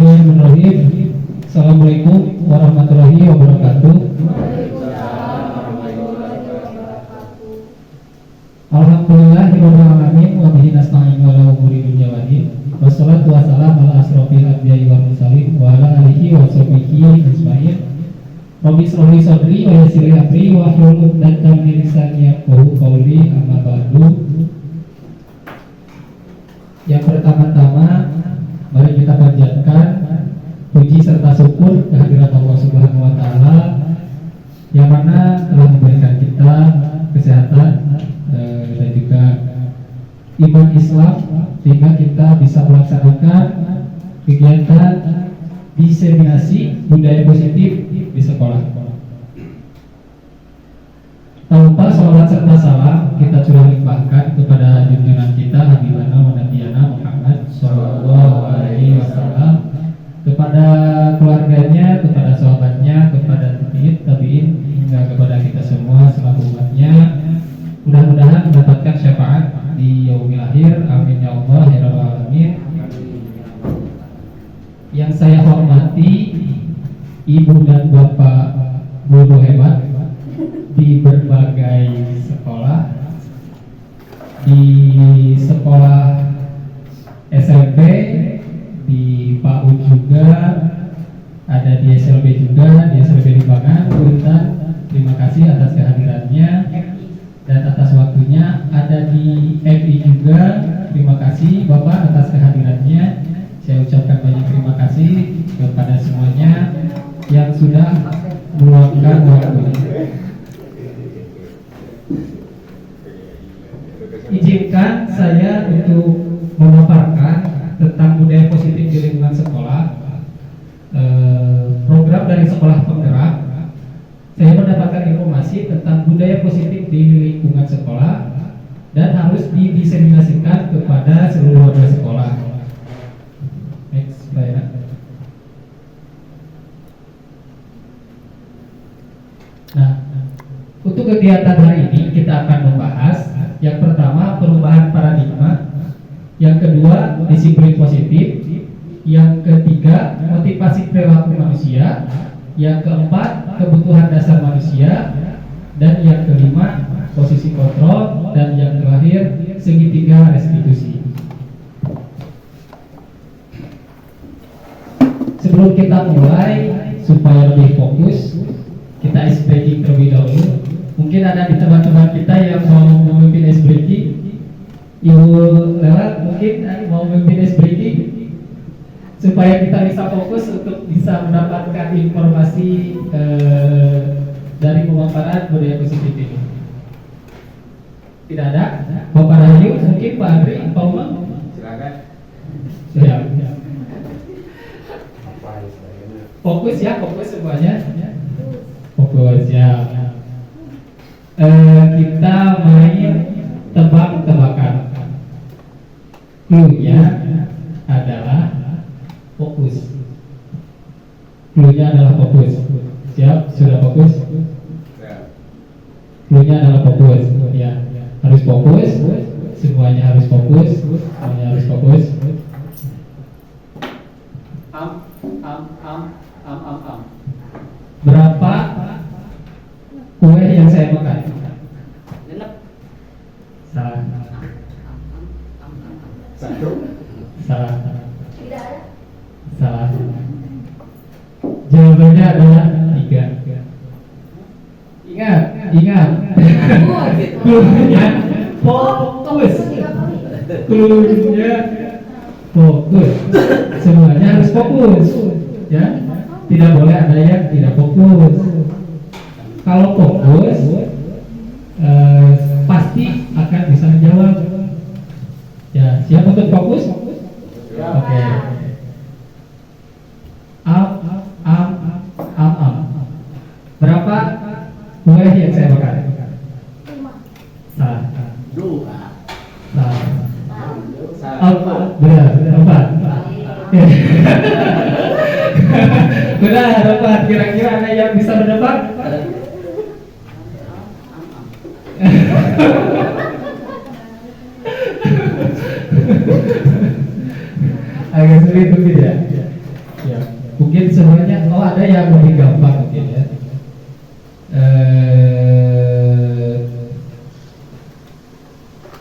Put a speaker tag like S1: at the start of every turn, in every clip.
S1: Bismillahirrahmanirrahim. Assalamualaikum warahmatullahi wabarakatuh. Alhamdulillahirabbil alamin wa bihi nasta'in ala umuri dunya wa din. Wassalatu wassalamu ala asrofil anbiya'i wal mursalin wa ala alihi wa sahbihi ajmain. Rabbi shrah li sadri wa yassir li amri wa hlul 'uqdatam min lisani yafqahu qawli, amma ba'du. Yang pertama-tama, mari kita panjatkan puji serta syukur kehadirat Allah Subhanahu wa taala yang mana telah memberikan kita kesehatan dan juga iman Islam sehingga kita bisa melaksanakan kegiatan diseminasi budaya positif di sekolah. Tanpa salawat serta salam kita curah limpahkan kepada junjungan kita Habibana wa Nabiyana Muhammad sallallahu alaihi wasallam, kepada keluarganya, kepada sahabatnya, kepada tabi'in hingga kepada kita semua selaku umatnya. Mudah-mudahan mendapatkan syafaat di yaumil akhir. Amin ya Allah ya rabbal alamin. Yang saya hormati ibu dan bapak guru hebat di berbagai sekolah, di sekolah SMP, di PAUD juga, ada di SLB juga, di SLB Limbangan, Punten. Terima kasih atas kehadirannya dan atas waktunya. Ada di FI juga, terima kasih Bapak atas kehadirannya. Saya ucapkan banyak terima kasih kepada semuanya yang sudah meluangkan waktunya. Izinkan saya untuk memaparkan tentang budaya positif di lingkungan sekolah. Program dari sekolah penggerak, saya mendapatkan informasi tentang budaya positif di lingkungan sekolah dan harus didiseminasikan kepada seluruh warga sekolah. Next slide. Nah, untuk kegiatan hari ini kita akan membahas yang pertama perubahan paradigma, yang kedua disiplin positif, yang ketiga motivasi perilaku manusia, yang keempat kebutuhan dasar manusia, dan yang kelima posisi kontrol, dan yang terakhir segitiga restitusi. Sebelum kita mulai, supaya lebih fokus, kita ice breaking terlebih dahulu. Mungkin ada di teman-teman kita yang mau memimpin ice breaking. Ibu Lela mungkin mau memimpin ice breaking supaya kita bisa fokus untuk bisa mendapatkan informasi dari pemaparan budaya positif ini. Tidak ada? Bapak Rahayu, mungkin Pak Andri, Pak Umar?
S2: Silakan.
S1: Siap. Fokus ya, fokus semuanya. Fokus ya. Kita main tebak-tebakan. Clue-nya adalah fokus. Clue-nya adalah fokus. Siap? Sudah fokus? Clue-nya adalah fokus. Ya, harus fokus. Semuanya harus fokus. Semuanya harus fokus. Berapa kue yang saya makan? Salah.
S2: Satu.
S1: Salah. Salah. Jawabannya adalah 3. Ingat. Cluenya fokus. Cluenya fokus. Semuanya harus fokus. Ya, tidak boleh ada yang tidak fokus. Kalau fokus, pasti akan bisa menjawab. Ya, siap untuk fokus? Oke. Berapa kue yang saya makan? 5. Salah. Benar. 4. Benar. Kira-kira ada yang bisa menebak? Agak sulit mungkin ya. yang lebih gampang mungkin ya.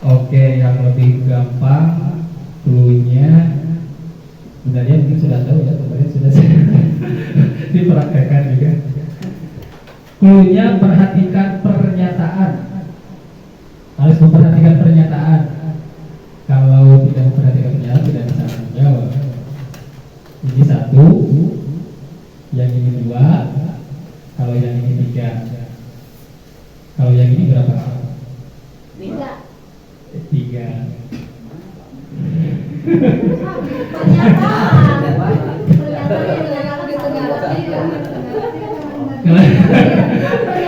S1: Oke, yang lebih gampang clue-nya sebenarnya mungkin sudah tahu ya, kemarin sudah dipraktekkan juga. Clue-nya perhatikan pernyataan. Harus memperhatikan pernyataan. Kalau tidak memperhatikan pernyataan tidak bisa menjawab. Ini 1, yang ini 2, kalau yang ini 3. Kalau yang ini berapa?
S2: 3.
S1: 3.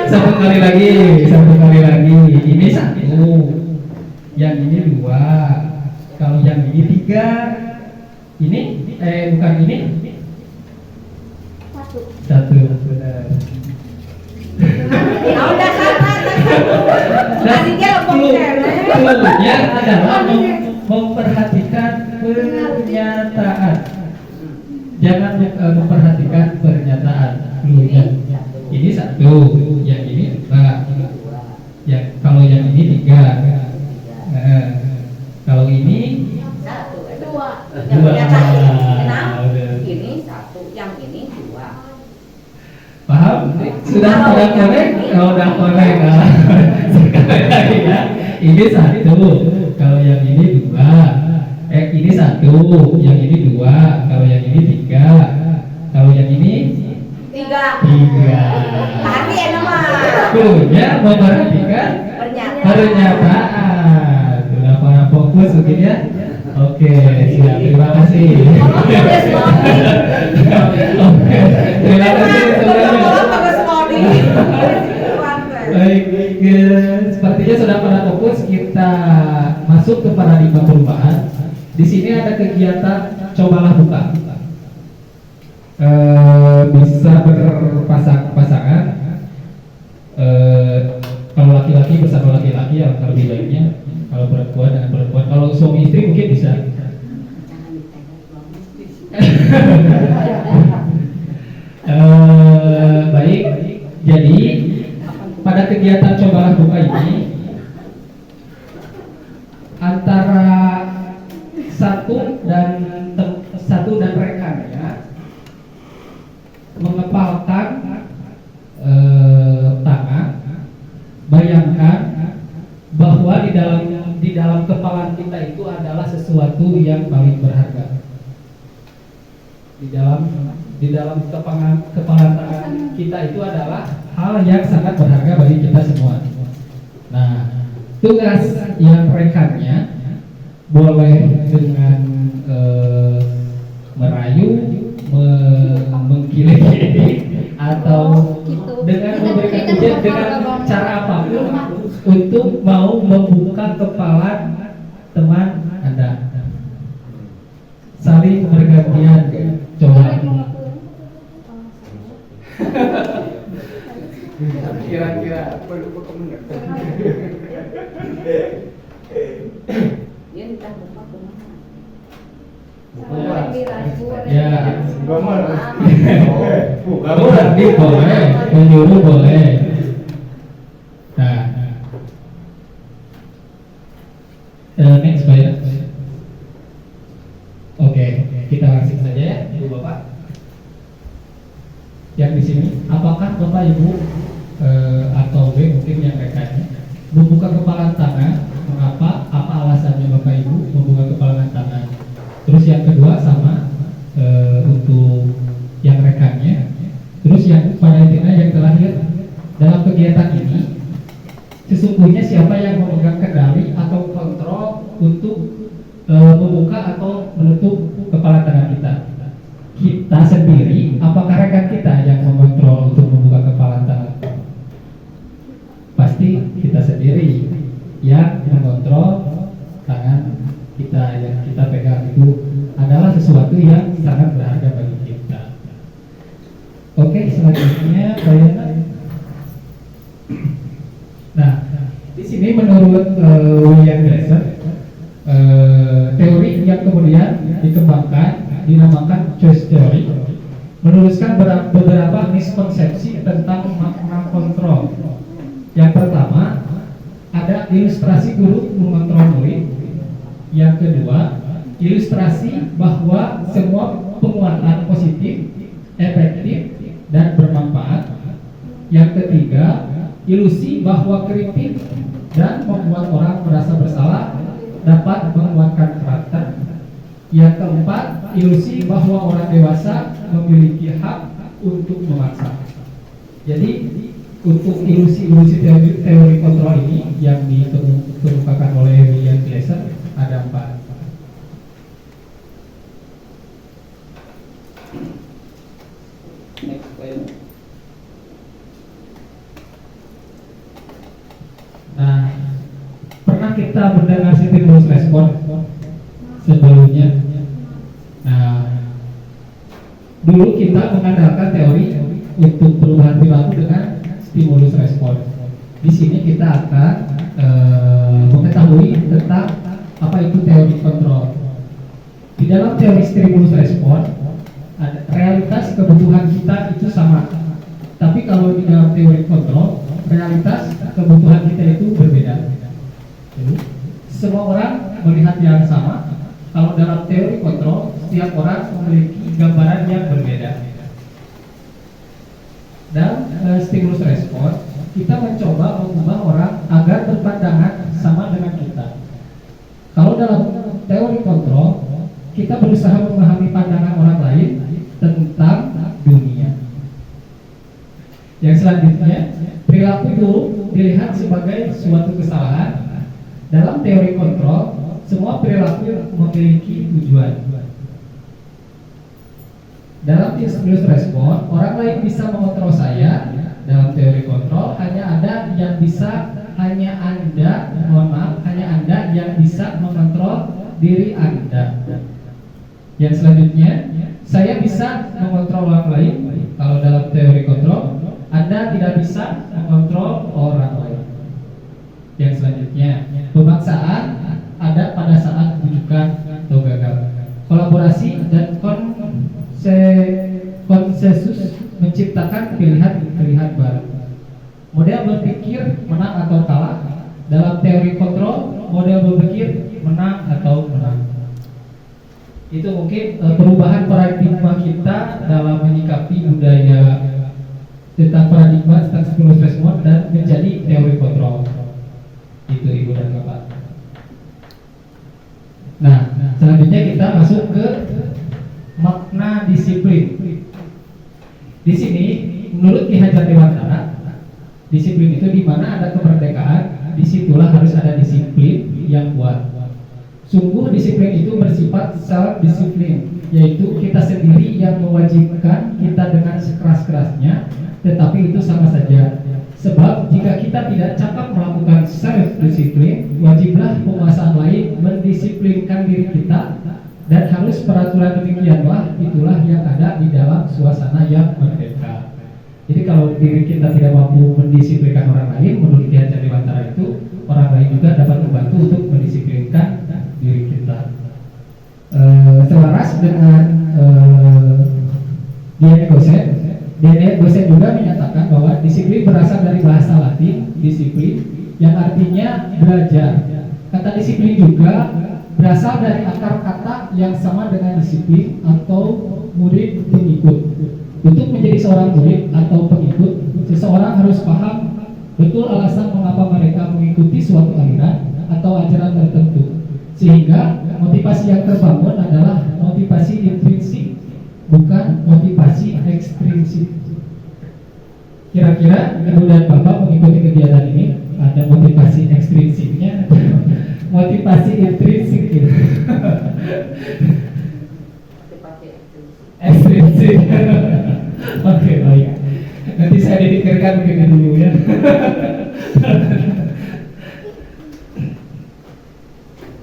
S1: Satu kali lagi. Ini 1, yang ini 2, kalau yang ini 3. Ini bukan ini 1. Benar.
S2: Ya udah sama. Tadi dia
S1: Clue-nya adalah memperhatikan pernyataan. Jangan memperhatikan pernyataan. Clue-nya. Ini 1, yang ini 2. Ya, kalau yang ini 3. Kalau ini
S2: 2.
S1: 2.
S2: Ini 1, yang ini 2.
S1: Paham? Sudah connect? Kalau udah connect, sekali lagi ya. Ini 1, kalau yang ini 2. Ini 1, yang ini 2, kalau yang ini 3. Kalau yang ini
S2: 3.
S1: 3.
S2: Tadi enak mah.
S1: Clue-nya memperhatikan pernyataan. Sudah para fokus mungkin ya. Oke, siap. Terima kasih. Oke, terima kasih semuanya. Baik, sepertinya sudah pada fokus. Kita masuk ke paradigma perubahan. Di sini ada kegiatan cobalah buka. Bisa berpasang-pasangan. Kalau laki-laki bersama laki-laki yang lebih baiknya. Kalau perempuan dengan perempuan. Kalau suami istri mungkin bisa. Baik. Jadi pada kegiatan cobalah buka ini antara satu dan rekannya mengepalkan tangan. Bayangkan bahwa di dalam kepala kita itu adalah sesuatu yang paling berharga. Di dalam kepala tangan kita itu adalah hal yang sangat berharga bagi kita semua. Nah, tugas yang rekannya boleh dengan merayu, mengkilik-kilik, atau dengan memberikan ujian dengan cara apapun untuk mau membuka kepala teman Anda. Saling bergantian coba. Kira-kira perlu berkomentar.
S2: Dia entah buka kemana.
S1: Ya,
S3: Bukan
S1: boleh, menyuruh boleh. Nah, next slide. Oke, kita langsung saja ya, Ibu Bapak. Yang di sini, apakah Bapak Ibu atau B mungkin yang rekannya membuka kepala tangan? Mengapa? Apa alasannya Bapak Ibu membuka kepala tangan? Terus yang kedua sama untuk yang rekannya. Terus yang pada intinya yang terakhir dalam kegiatan ini sesungguhnya siapa yang memegang kendali atau kontrol untuk membuka atau menutup kepala tangan kita? Kita sendiri, apakah rekan kita yang mengontrol untuk membuka kepala tangan? Pasti kita sendiri yang mengontrol tangan kita, yang kita pegang itu adalah sesuatu yang sangat berharga bagi kita. Oke, selanjutnya Bayana. Nah, di sini menurut William Glasser, teori yang kemudian dikembangkan dinamakan choice theory, menuliskan beberapa miskonsepsi tentang makna kontrol. Yang pertama, ada ilustrasi guru mengontrol murid. Yang kedua, ilustrasi bahwa semua penguatan positif, efektif, dan bermanfaat. Yang ketiga, ilusi bahwa kritik dan membuat orang merasa bersalah dapat menguatkan karakter. Yang keempat, ilusi bahwa orang dewasa memiliki hak untuk memaksa. Jadi untuk ilusi-ilusi teori kontrol ini yang dikemukakan oleh William Glasser ada 4.
S2: Next slide.
S1: Nah, pernah kita mendengar stimulus respon sebelumnya. Nah, dulu kita mengandalkan teori untuk perubahan perilaku dengan stimulus respon. Di sini kita akan mengetahui tentang apa itu teori kontrol. Di dalam teori stimulus respon, realitas kebutuhan kita itu sama. Tapi kalau di dalam teori kontrol, realitas kebutuhan kita itu berbeda. Jadi, semua orang melihat yang sama. Kalau dalam teori kontrol, setiap orang memiliki gambaran yang berbeda. Dan stimulus respon, kita mencoba mengubah orang agar berpandangan sama dengan kita. Kalau dalam teori kontrol, kita berusaha memahami pandangan orang lain tentang dunia. Yang selanjutnya, perilaku itu dilihat sebagai suatu kesalahan. Dalam teori kontrol, semua perilaku memiliki tujuan. Dalam stimulus respon, orang lain bisa mengontrol saya. Dalam teori kontrol, hanya Anda yang bisa mengontrol diri Anda. Yang selanjutnya, saya bisa mengontrol orang lain. Kalau dalam teori kontrol, Anda tidak bisa mengontrol orang lain. Yang selanjutnya, pemaksaan ada pada saat rujukan atau gagal. Kolaborasi dan konsensus menciptakan pilihan baru. Model berpikir menang atau kalah. Dalam teori kontrol, model berpikir menang atau menang. Itu mungkin perubahan paradigma kita dalam menyikapi budaya tentang paradigma tentang stimulus respon dan menjadi teori kontrol. Itu Ibu dan Bapak. Nah, selanjutnya kita masuk ke makna disiplin. Di sini, menurut Ki Hajar Dewantara, disiplin itu di mana ada kemerdekaan, disitulah harus ada disiplin yang kuat. Sungguh disiplin itu bersifat self disiplin, yaitu kita sendiri yang mewajibkan kita dengan sekeras-kerasnya, tetapi itu sama saja. Sebab jika kita tidak cakap melakukan self disiplin, wajiblah penguasaan lain mendisiplinkan diri kita, dan harus peraturan demikianlah itulah yang ada di dalam suasana yang merdeka. Jadi kalau diri kita tidak mampu mendisiplinkan orang lain, menurut Ki Hajar Dewantara itu orang lain juga dapat membantu untuk mendisiplinkan diri kita. Selaras dengan D.N.E. Gosen juga menyatakan bahwa disiplin berasal dari bahasa Latin disiplin yang artinya belajar. Kata disiplin juga berasal dari akar kata yang sama dengan disiplin atau murid pengikut. Untuk menjadi seorang murid atau pengikut, seseorang harus paham betul alasan mengapa mereka mengikuti suatu aliran atau ajaran tertentu, sehingga motivasi yang terbangun adalah motivasi intrinsik, bukan motivasi ekstrinsik. Kira-kira Ibu dan Bapak mengikuti kegiatan ini ada motivasi ekstrinsiknya, motivasi intrinsik gitu. Ekstrinsik. Oke, baik. Nanti saya dipikirkan begini dulu ya.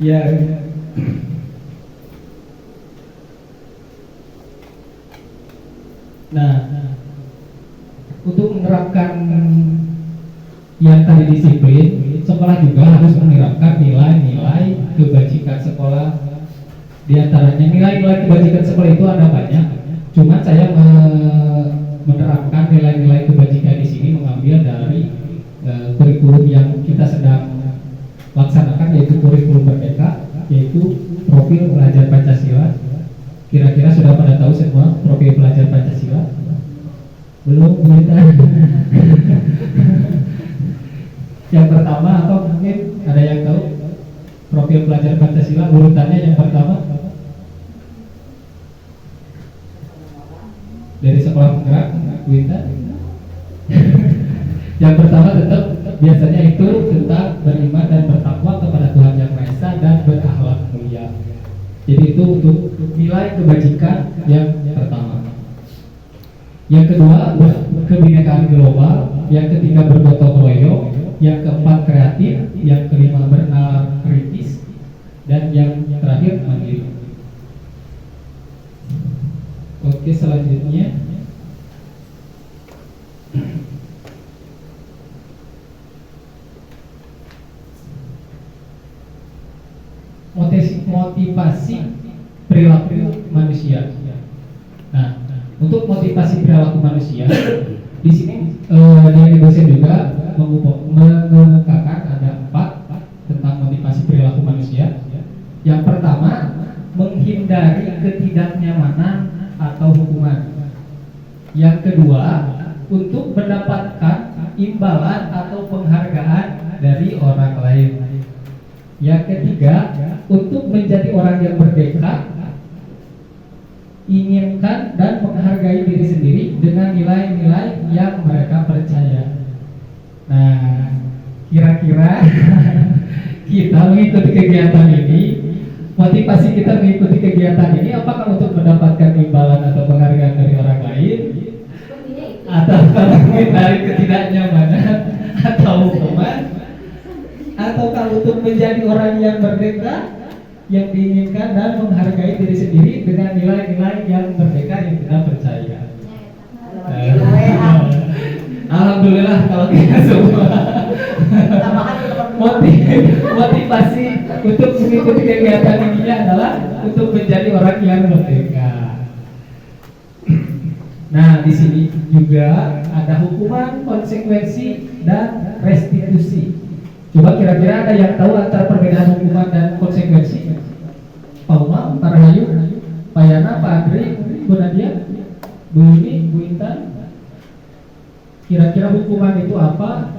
S1: Ya. Nah, untuk menerapkan yang tadi disiplin, sekolah juga harus menerapkan nilai-nilai kebajikan sekolah. Di antaranya nilai-nilai kebajikan sekolah itu ada banyak. Cuma saya menerapkan nilai-nilai kebajikan di sini mengambil dari kurikulum yang kita sedang laksanakan, yaitu kurikulum Merdeka, yaitu profil pelajar Pancasila. Kira-kira sudah pada tahu semua profil pelajar Pancasila? Belum, kita. Yang pertama atau mungkin ada yang tahu profil pelajar Pancasila urutannya yang pertama? Dari sekolah penggerak, Winta. Yang pertama tetap biasanya itu tentang beriman dan bertakwa kepada Tuhan Yang Maha Esa dan berakhlak mulia. Jadi itu untuk nilai kebajikan yang pertama. Yang kedua, kebinekaan global. Yang ketiga, bergotong royong. Yang keempat, kreatif. Yang kelima, bernalar kritis. Dan yang terakhir, mandiri. Oke, selanjutnya motivasi perilaku manusia. Nah, untuk motivasi perilaku manusia, di sini dari dosen juga mengemukakan ada 4 tentang motivasi perilaku manusia. Yang pertama, menghindari ketidaknyamanan atau hukuman. Yang kedua, untuk mendapatkan imbalan atau penghargaan dari orang lain. Yang ketiga, untuk menjadi orang yang merdeka, inginkan dan menghargai diri sendiri dengan nilai-nilai yang mereka percaya. Nah, kira-kira kita mengikuti kegiatan ini, motivasi kita mengikuti kegiatan ini apakah untuk mendapatkan imbalan atau penghargaan dari orang lain, atau menghindari ketidaknyamanan atau hukuman, atau kalau untuk menjadi orang yang merdeka yang diinginkan dan menghargai diri sendiri dengan nilai-nilai yang merdeka yang kita percaya. Alhamdulillah kalau kita semua motivasi untuk mengikuti kegiatan ini adalah untuk menjadi orang yang merdeka. Nah, di sini juga ada hukuman, konsekuensi, dan restitusi. Coba kira-kira ada yang tahu antara perbedaan hukuman dan konsekuensi? Pak Umar, Pak Rahayu, Pak Yana, Pak Adri, Bu Nadia, Bu Yuni, Bu Intan. Kira-kira hukuman itu apa?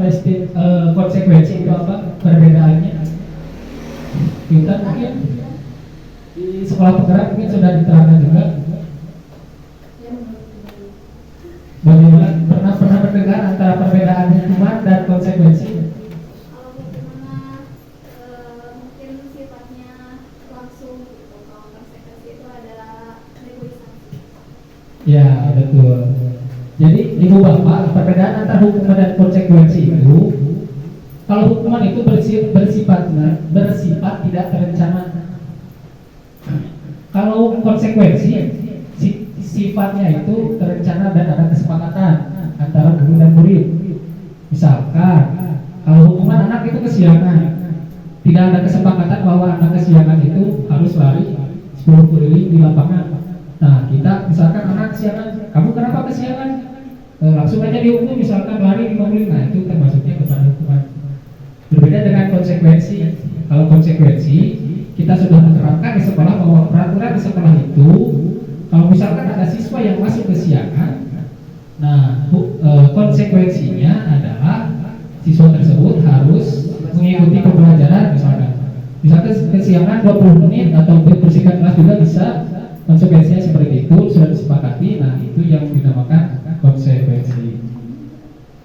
S1: Konsekuensi itu apa? Perbedaannya? Intan mungkin di sekolah penggerak mungkin sudah diterangkan juga. Bagaimana pernah mendengar antara perbedaan hukuman dan konsekuensi?
S3: Mungkin sifatnya langsung gitu. Kalau konsekuensi itu adalah negosiasi.
S1: Ya, betul. Jadi Ibu Bapak, perbedaan antara hukuman dan konsekuensi itu, kalau hukuman itu bersifat tidak terencana. Kalau konsekuensi sifatnya itu terencana dan ada kesepakatan antara guru dan murid. Misalkan kalau hukuman anak itu kesiangan, tidak ada kesepakatan bahwa anak kesiangan itu harus lari 10 keliling di lapangan. Nah, kita misalkan anak kesiangan, kamu kenapa kesiangan? Langsung aja dihukum, misalkan lari 5 menit. Nah, itu termasuknya kepada hukuman. Berbeda dengan konsekuensi. Kalau konsekuensi, kita sudah menerapkan di sekolah bahwa peraturan di sekolah itu, kalau misalkan ada siswa yang masuk kesiangan, nah konsekuensinya adalah siswa tersebut harus mengikuti pembelajaran misalkan kesiangan 20 menit atau bersihkan kelas juga bisa. Konsekuensinya seperti itu sudah disepakati. Nah, itu yang dinamakan konsekuensi.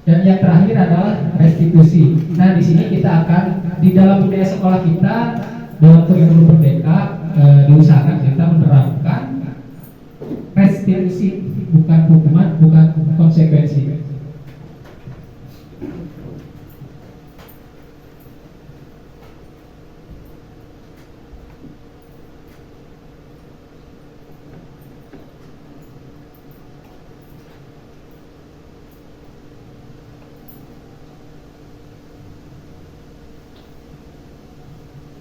S1: Dan yang terakhir adalah restitusi. Nah, di sini kita akan di dalam budaya sekolah kita dalam kurikulum Merdeka diusahakan kita menerapkan restitusi, bukan hukuman, bukan konsekuensi.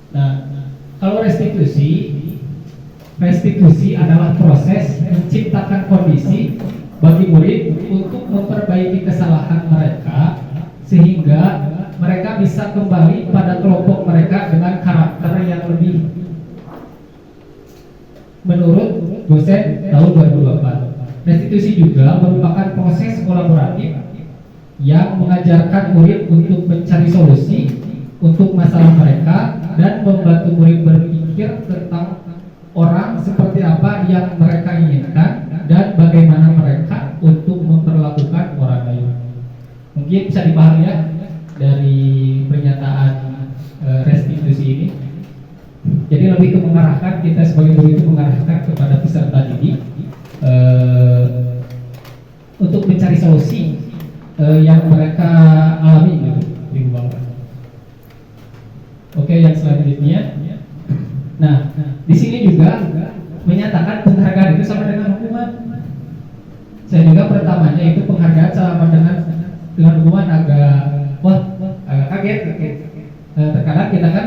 S1: Nah, kalau restitusi adalah proses menciptakan kondisi bagi murid untuk memperbaiki kesalahan mereka sehingga mereka bisa kembali pada kelompok mereka dengan karakter yang lebih menurut dosen tahun 2024. Restitusi juga merupakan proses kolaboratif yang mengajarkan murid untuk mencari solusi untuk masalah mereka dan membantu murid berpikir tentang orang seperti apa yang mereka inginkan dan bagaimana mereka untuk memperlakukan orang lain. Mungkin bisa dipahami ya dari pernyataan restitusi ini. Jadi lebih ke mengarahkan, kita sebagai guru itu mengarahkan kepada peserta didik untuk mencari solusi yang mereka alami gitu, Ibu Bapak. Oke, yang selanjutnya. Nah, di sini juga menyatakan penghargaan itu sama dengan hukuman. Saya juga pertamanya itu penghargaan sama dengan hukuman agak kaget. Terkadang kita kan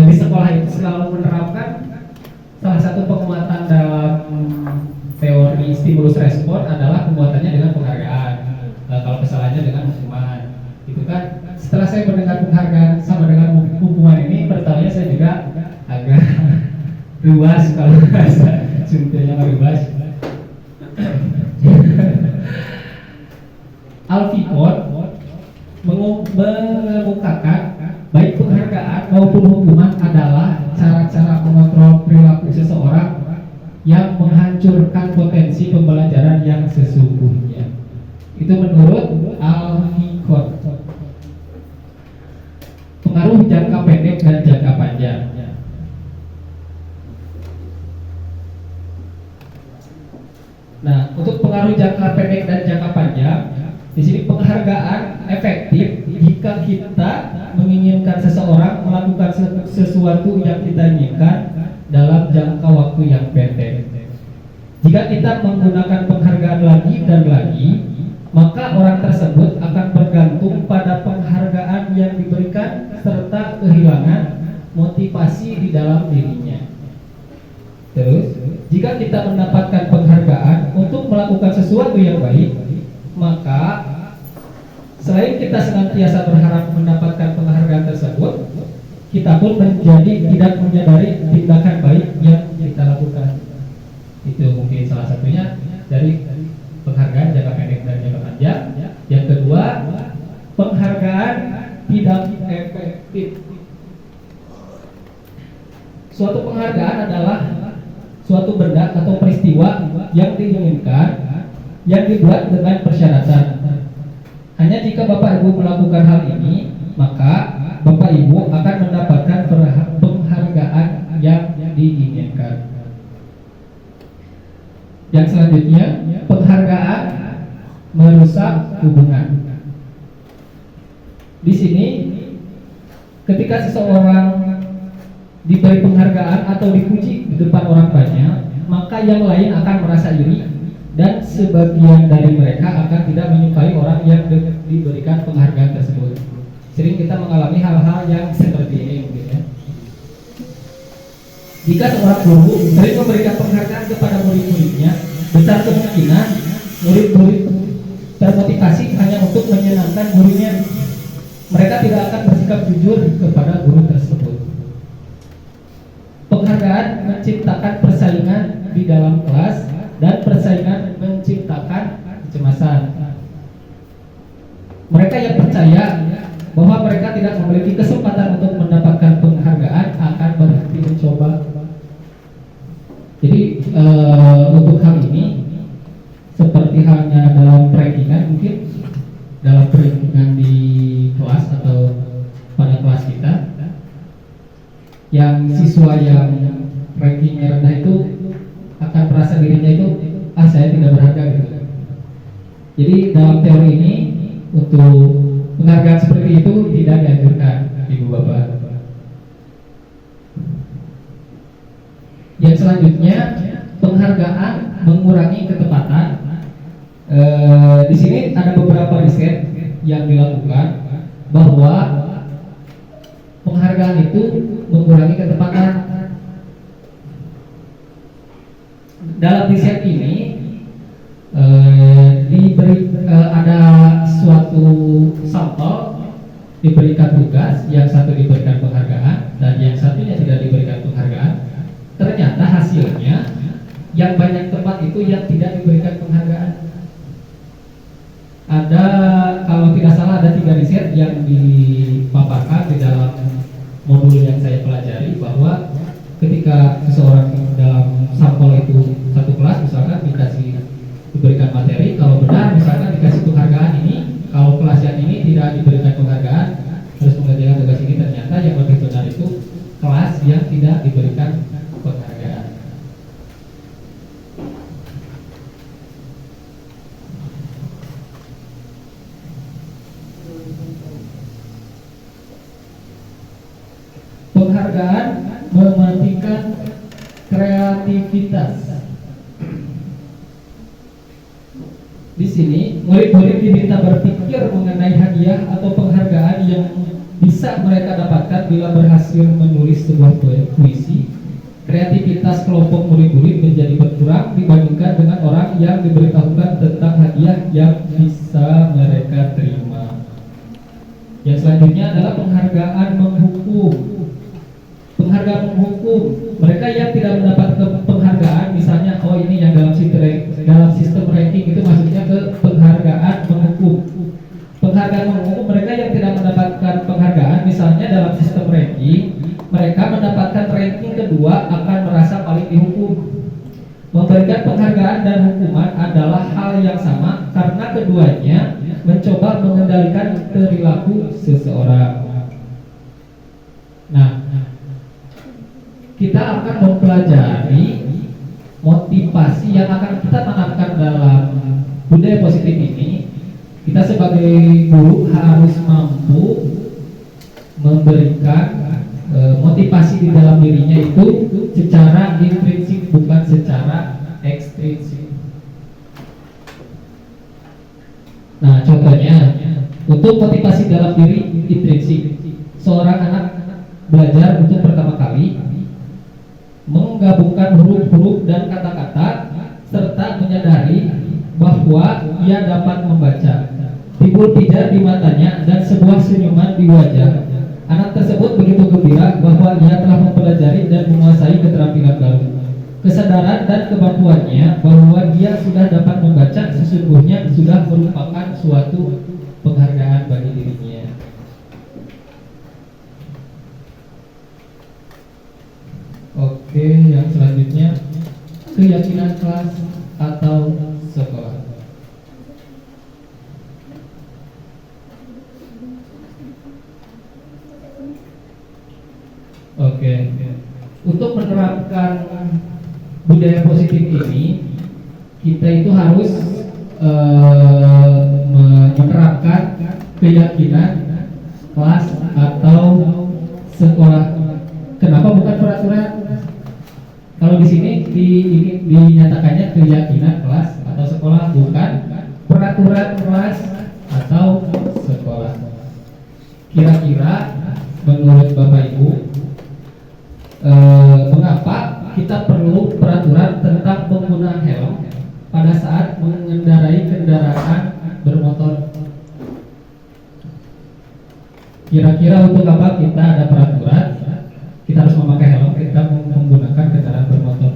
S1: di sekolah itu selalu menerapkan salah satu penguatan dalam teori stimulus respon adalah penguatannya dengan penghargaan. Kalau kesalahannya dengan hukuman, itu kan. Setelah saya mendengar penghargaan sama dengan hukuman ini, pertamanya saya juga agak luas kalau bahasa Sundanya luas. Alfikon mengungkapkan baik penghargaan maupun hukuman adalah cara-cara mengontrol perilaku seseorang yang menghancurkan potensi pembelajaran yang sesungguhnya. Itu menurut Alfikon. Pengaruh jangka pendek dan jangka panjang. Nah, untuk pengaruh jangka pendek dan jangka panjang, di sini penghargaan efektif jika kita menginginkan seseorang melakukan sesuatu yang kita inginkan dalam jangka waktu yang pendek. Jika kita menggunakan penghargaan lagi dan lagi, maka orang tersebut akan bergantung pada penghargaan yang diberikan serta kehilangan motivasi di dalam dirinya. Terus, jika kita mendapatkan penghargaan untuk melakukan sesuatu yang baik, maka selain kita senantiasa berharap mendapatkan penghargaan tersebut, kita pun menjadi tidak menyadari tindakan baik yang kita lakukan. Itu mungkin salah satunya dari penghargaan jangka pendek dan jangka panjang. Yang kedua, penghargaan tidak efektif. Suatu penghargaan adalah suatu benda atau peristiwa yang diinginkan yang dibuat dengan persyaratan. Hanya jika Bapak Ibu melakukan hal ini, maka Bapak Ibu akan mendapatkan penghargaan yang diinginkan. Yang selanjutnya, penghargaan merusak hubungan. Di sini, ketika seseorang diberi penghargaan atau dipuji di depan orang banyak, maka yang lain akan merasa iri dan sebagian dari mereka akan tidak menyukai orang yang diberikan penghargaan tersebut. Sering kita mengalami hal-hal yang seperti ini, mungkin ya. Jika seorang guru sering memberikan penghargaan kepada murid-muridnya, besar kemungkinan murid-murid termotivasi hanya untuk menyenangkan gurunya. Mereka tidak akan bersikap jujur kepada guru tersebut. Penghargaan menciptakan persaingan di dalam kelas dan persaingan menciptakan kecemasan. Mereka yang percaya bahwa mereka tidak memiliki kesempatan untuk mendapatkan penghargaan akan berhenti mencoba. Jadi untuk hal ini seperti halnya dalam rankingan, mungkin dalam rankingan di kelas atau pada kelas kita, yang siswa yang rankingnya rendah itu akan merasa dirinya itu saya tidak berharga gitu. Jadi dalam teori ini untuk penghargaan seperti itu tidak dianjurkan, Ibu Bapak. Yang selanjutnya, penghargaan mengurangi ketepatan. Di sini ada beberapa riset yang dilakukan bahwa penghargaan itu mengurangi ketepatan. Dalam riset ini ada suatu sampel diberikan tugas, yang satu diberikan penghargaan dan yang satunya tidak diberikan penghargaan. Ternyata hasilnya yang banyak tempat itu yang tidak diberikan penghargaan. Ada, kalau tidak salah ada 3 riset yang dipaparkan di dalam modul yang saya pelajari, bahwa ketika seseorang dalam sampel itu satu kelas misalkan diberikan materi, kalau benar misalkan dikasih penghargaan ini, kalau kelas yang ini tidak diberikan penghargaan harus mengerjakan tugas ini. Ternyata yang lebih benar itu kelas yang tidak diberikan penghargaan. Penghargaan mematikan kreativitas. Di sini murid-murid diminta berpikir mengenai hadiah atau penghargaan yang bisa mereka dapatkan bila berhasil menulis sebuah puisi. Kreativitas kelompok murid-murid menjadi berkurang dibandingkan dengan orang yang diberitahukan tentang hadiah yang bisa mereka terima. Yang selanjutnya adalah penghargaan menghukum. Penghargaan menghukum, mereka yang tidak mendapatkan penghargaan, misalnya oh ini yang dalam sistem ranking itu maksudnya ke penghargaan menghukum. Penghargaan menghukum, mereka yang tidak mendapatkan penghargaan, misalnya dalam sistem ranking, mereka mendapatkan ranking kedua akan merasa paling dihukum. Memberikan penghargaan dan hukuman adalah hal yang sama karena keduanya mencoba mengendalikan perilaku seseorang. Nah, kita akan mempelajari motivasi yang akan kita tanamkan dalam budaya positif ini. Kita sebagai guru harus mampu memberikan motivasi di dalam dirinya itu secara intrinsik, bukan secara ekstrinsik. Nah, contohnya untuk motivasi dalam diri intrinsik, seorang anak belajar untuk pertama kali menggabungkan huruf-huruf dan kata-kata serta menyadari bahwa ia dapat membaca. Timbul pijar di matanya dan sebuah senyuman di wajah. Anak tersebut begitu gembira bahwa ia telah mempelajari dan menguasai keterampilan baru. Kesadaran dan kemampuannya bahwa dia sudah dapat membaca sesungguhnya sudah merupakan suatu penghargaan bagi dirinya. Oke, yang selanjutnya keyakinan kelas atau sekolah. Oke, untuk menerapkan budaya positif ini, kita itu harus menerapkan keyakinan kelas atau sekolah. Kenapa bukan peraturan? Kalau di sini dinyatakannya keyakinan kelas atau sekolah, bukan peraturan kelas atau sekolah. Kira-kira menurut Bapak Ibu, mengapa kita perlu peraturan tentang penggunaan helm pada saat mengendarai kendaraan bermotor? Kira-kira untuk apa kita ada peraturan? Kita harus memakai helm, kita menggunakan kendaraan bermotor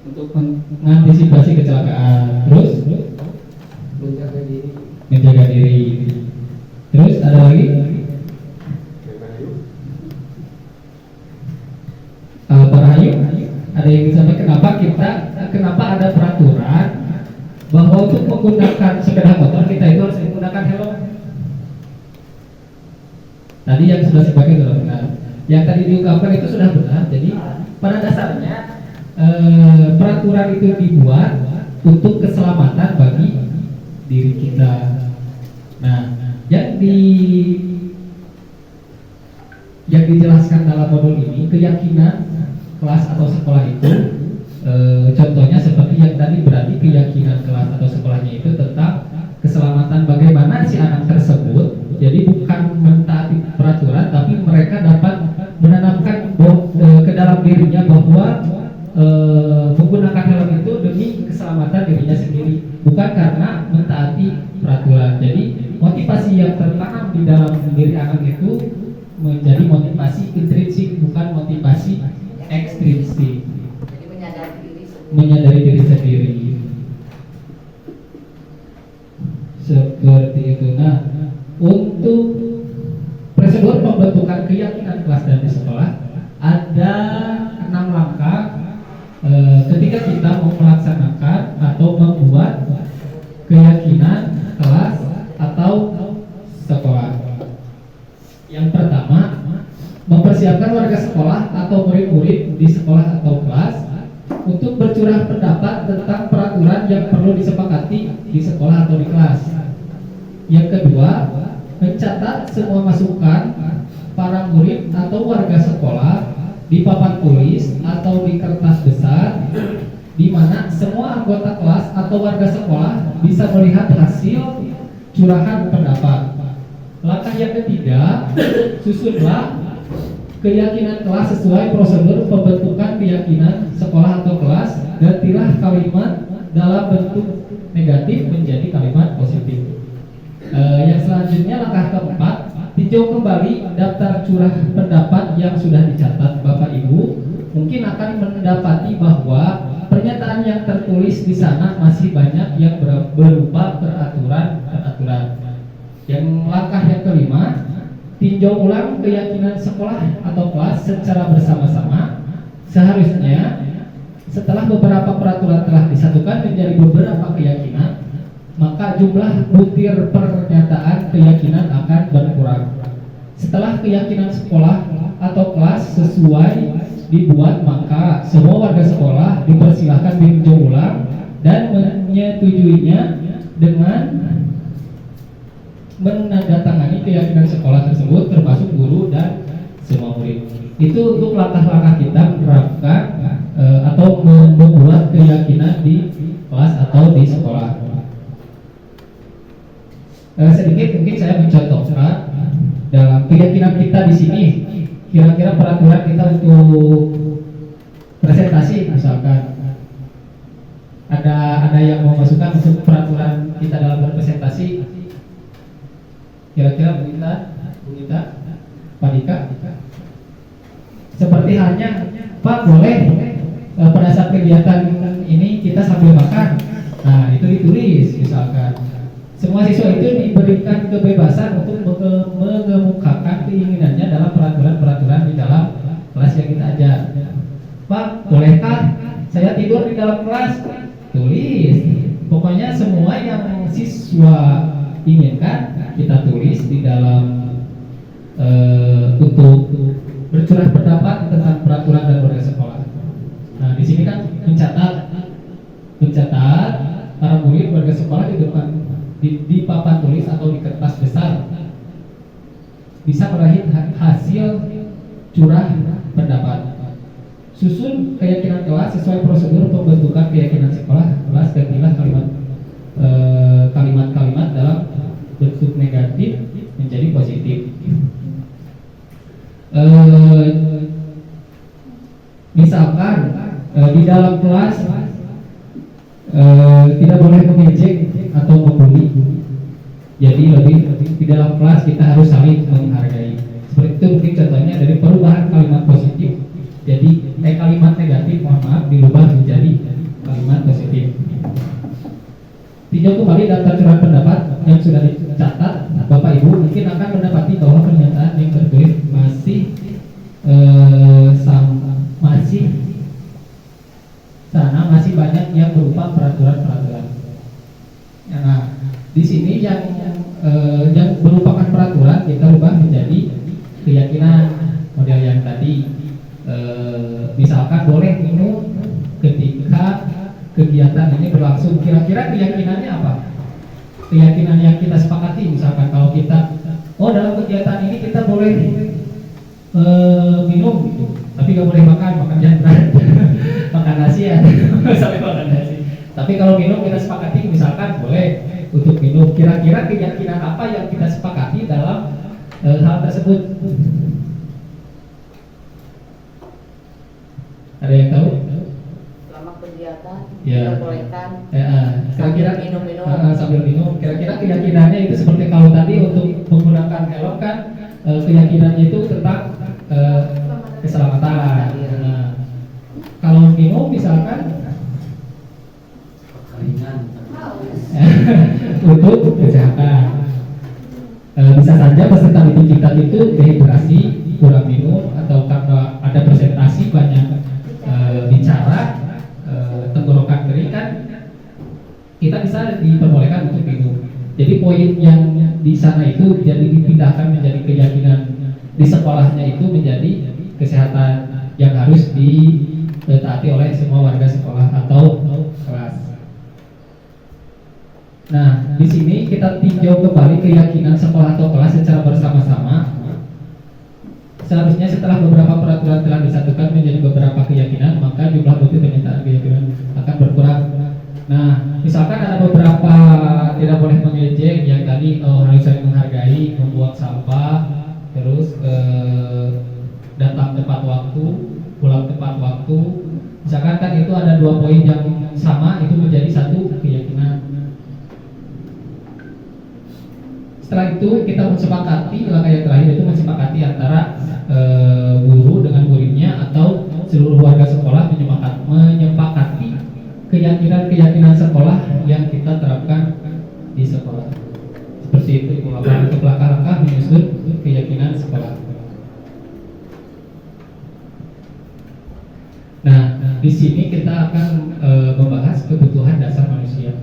S1: untuk mengantisipasi kecelakaan. Terus menjaga diri. Terus ada lagi? Pak Rahayu, ada yang disampaikan kenapa ada peraturan bahwa untuk menggunakan sepeda motor kita itu harus menggunakan helm? Tadi yang sudah sebagai sudah benar, yang tadi diungkapkan itu sudah benar. Jadi pada dasarnya peraturan itu dibuat untuk keselamatan bagi diri kita. Nah, yang dijelaskan dalam modul ini keyakinan kelas atau sekolah itu, contohnya seperti yang tadi, berarti keyakinan kelas atau sekolahnya itu tentang keselamatan bagaimana si anak tersebut. Jadi bukan mentaati peraturan, tapi mereka dapat menanamkan ke dalam dirinya bahwa menggunakan helm itu Jadi motivasi yang tertanam di dalam diri anak itu menjadi motivasi intrinsik, bukan motivasi ekstrinsik.
S2: Jadi menyadari diri sendiri.
S1: Menyadari diri sendiri. Seperti itu. Nah, untuk prosedur pembentukan keyakinan kelas dan di sekolah ada 6 langkah ketika kita mau melaksanakan atau membuat keyakinan kelas atau sekolah. Yang pertama, mempersiapkan warga sekolah atau murid-murid di sekolah atau kelas untuk bercurah pendapat tentang peraturan yang perlu disepakati di sekolah atau di kelas. Yang kedua, mencatat semua masukan para murid atau warga sekolah di papan tulis atau di kertas besar, di mana semua anggota kelas atau warga sekolah bisa melihat hasil curahan pendapat. Langkah yang ketiga, susunlah keyakinan kelas sesuai prosedur pembentukan keyakinan sekolah atau kelas. Gantilah kalimat dalam bentuk negatif menjadi kalimat positif. Yang selanjutnya langkah keempat, tinjau kembali daftar curah pendapat yang sudah dicatat Bapak Ibu. Mungkin akan mendapati bahwa pernyataan yang tertulis di sana masih banyak yang berupa peraturan. Yang langkah yang kelima, tinjau ulang keyakinan sekolah atau kelas secara bersama-sama. Seharusnya setelah beberapa peraturan telah disatukan menjadi beberapa keyakinan, maka jumlah butir pernyataan keyakinan akan berkurang. Setelah keyakinan sekolah atau kelas sesuai dibuat, maka semua warga sekolah dipersilahkan meninjau ulang dan menyetujuinya dengan menandatangani keyakinan sekolah tersebut, termasuk guru dan semua murid. Itu untuk langkah-langkah kita menerapkan atau membuat keyakinan di kelas atau di sekolah. Sedikit mungkin saya mencontohkan dalam keyakinan kita di sini. Kira-kira peraturan kita untuk presentasi, misalkan ada yang mau masukkan untuk peraturan kita dalam berpresentasi. Kira-kira Bu Gita, Pak Dika, seperti halnya Pak, boleh pada saat kegiatan ini kita sambil makan. Nah, itu ditulis misalkan. Semua siswa itu diberikan kebebasan untuk mengemukakan keinginannya dalam peraturan-peraturan di dalam kelas yang kita ajar. Pak, bolehkah saya tidur di dalam kelas? Tulis. Pokoknya semua yang siswa inginkan kita tulis di dalam untuk bercurah pendapat tentang peraturan dan warga sekolah. Nah, di sini kan mencatat para murid warga sekolah di depan di papan tulis atau di kertas besar bisa meraih hasil curah pendapat. Susun keyakinan kelas sesuai prosedur pembentukan keyakinan sekolah kelas. Gantilah kalimat-kalimat dalam bentuk negatif menjadi positif. Misalkan di dalam kelas tidak boleh mengejek atau membuli. Jadi di dalam kelas kita harus saling menghargai. Seperti itu mungkin contohnya dari perubahan kalimat positif. Jadi kalimat negatif dirubah menjadi kalimat positif. Tinjau kembali daftar curah pendapat yang sudah dicatat. Bapak Ibu mungkin akan mendapati bahwa pernyataan yang tertulis masih banyak yang berupa peraturan. Nah, di sini yang merupakan peraturan kita ubah menjadi keyakinan model yang tadi. Misalkan boleh minum ketika kegiatan ini berlangsung. Kira-kira keyakinannya apa? Keyakinan yang kita sepakati, misalkan kalau kita dalam kegiatan ini kita boleh minum gitu, tapi nggak boleh makan jangan makan nasi ya sampai makan nasi. Tapi kalau minum kita sepakati, misalkan boleh untuk minum. Kira-kira keyakinan apa yang kita sepakati dalam hal tersebut? Ada yang tahu?
S2: Selama kegiatan
S1: Ya.
S2: diperbolehkan
S1: Kira-kira
S2: minum-minum
S1: sambil minum. Kira-kira keyakinannya itu seperti kalau tadi untuk menggunakan helm kan keyakinannya itu tentang keselamatan. Nah, kalau minum misalkan untuk kesehatan. Bisa saja peserta didik kita itu dehidrasi, kurang minum, atau karena ada presentasi banyak bicara, tenggorokan kering kan, kita bisa diperbolehkan untuk minum. Jadi poin yang di sana itu jadi dipindahkan menjadi keyakinan di sekolahnya itu menjadi kesehatan yang harus ditaati oleh semua warga sekolah atau kelas. Nah, di sini kita tinjau kembali keyakinan sekolah atau kelas secara bersama-sama. Seharusnya setelah beberapa peraturan telah disatukan menjadi beberapa keyakinan, maka jumlah bukti pernyataan keyakinan akan berkurang. Nah, misalkan ada beberapa tidak boleh mengejek yang tadi harus saling menghargai, membuang sampah, terus datang tepat waktu, pulang tepat waktu. Misalkan kan itu ada 2 poin yang sama, itu menjadi satu keyakinan. Setelah itu kita mensepakati, langkah yang terakhir itu mensepakati antara guru dengan muridnya atau seluruh warga sekolah menyepakati keyakinan sekolah yang kita terapkan di sekolah. Seperti itu untuk langkah-langkah menyusun keyakinan sekolah. Nah, di sini kita akan membahas kebutuhan dasar manusia.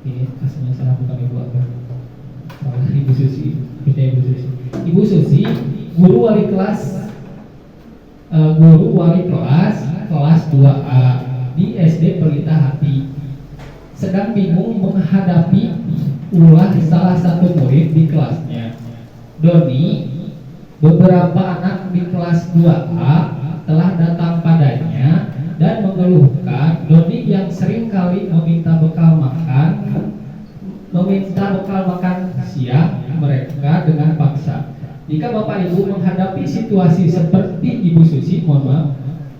S1: Ini aslinya salah bukan Ibu Akbar. Salah Ibu Susi. Ibu Susi. Ibu Susi, guru wali kelas kelas 2A di SD Pelita Hati, sedang bingung menghadapi ulah salah satu murid di kelasnya. Doni, beberapa anak di kelas 2A telah datang padanya dan mengeluhkan Doni yang sering kali meminta bekal makan siang mereka dengan paksa. Jika Bapak Ibu menghadapi situasi seperti Ibu Susi, mohon maaf,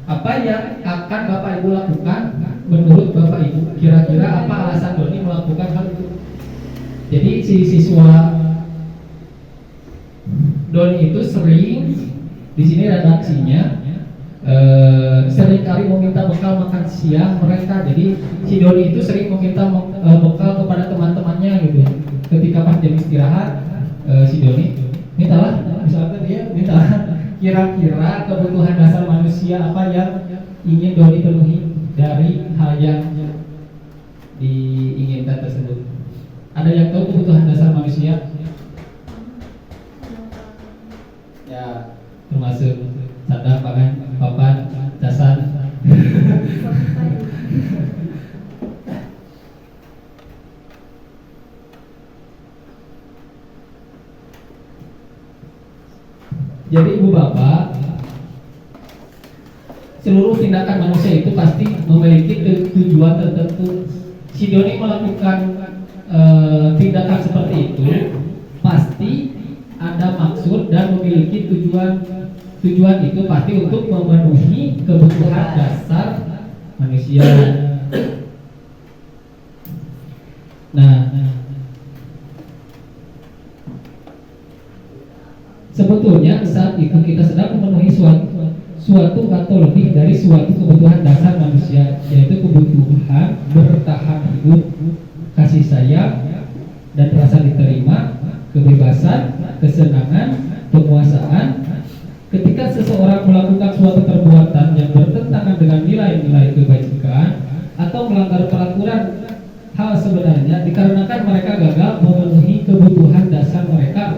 S1: apa yang akan Bapak Ibu lakukan menurut Bapak Ibu? Kira-kira apa alasan Doni melakukan hal itu? Jadi si siswa Doni itu sering, di sini redaksinya, sering kali meminta bekal makan siang mereka. Jadi si Doni itu sering meminta bekal kepada teman-temannya gitu. Ketika pas jam istirahat, si Doni mintalah, misalkan dia minta kira-kira kebutuhan dasar manusia apa yang ingin Doni penuhi dari hal yang diinginkan tersebut. Ada yang tahu kebutuhan dasar manusia? Ya, termasuk sandang, pangan, papan, dasar. Jadi Ibu Bapak, seluruh tindakan manusia itu pasti memiliki tujuan tertentu. Si Doni melakukan tindakan seperti itu pasti ada maksud dan memiliki tujuan. Tujuan itu pasti untuk memenuhi kebutuhan dasar manusia. Nah, sebetulnya saat itu kita sedang memenuhi suatu atau lebih dari suatu kebutuhan dasar manusia, yaitu kebutuhan bertahan hidup, kasih sayang dan rasa diterima, kebebasan, kesenangan, penguasaan. Ketika seseorang melakukan suatu perbuatan yang bertentangan dengan nilai-nilai kebajikan atau melanggar peraturan hal sebenarnya dikarenakan mereka gagal memenuhi kebutuhan dasar mereka.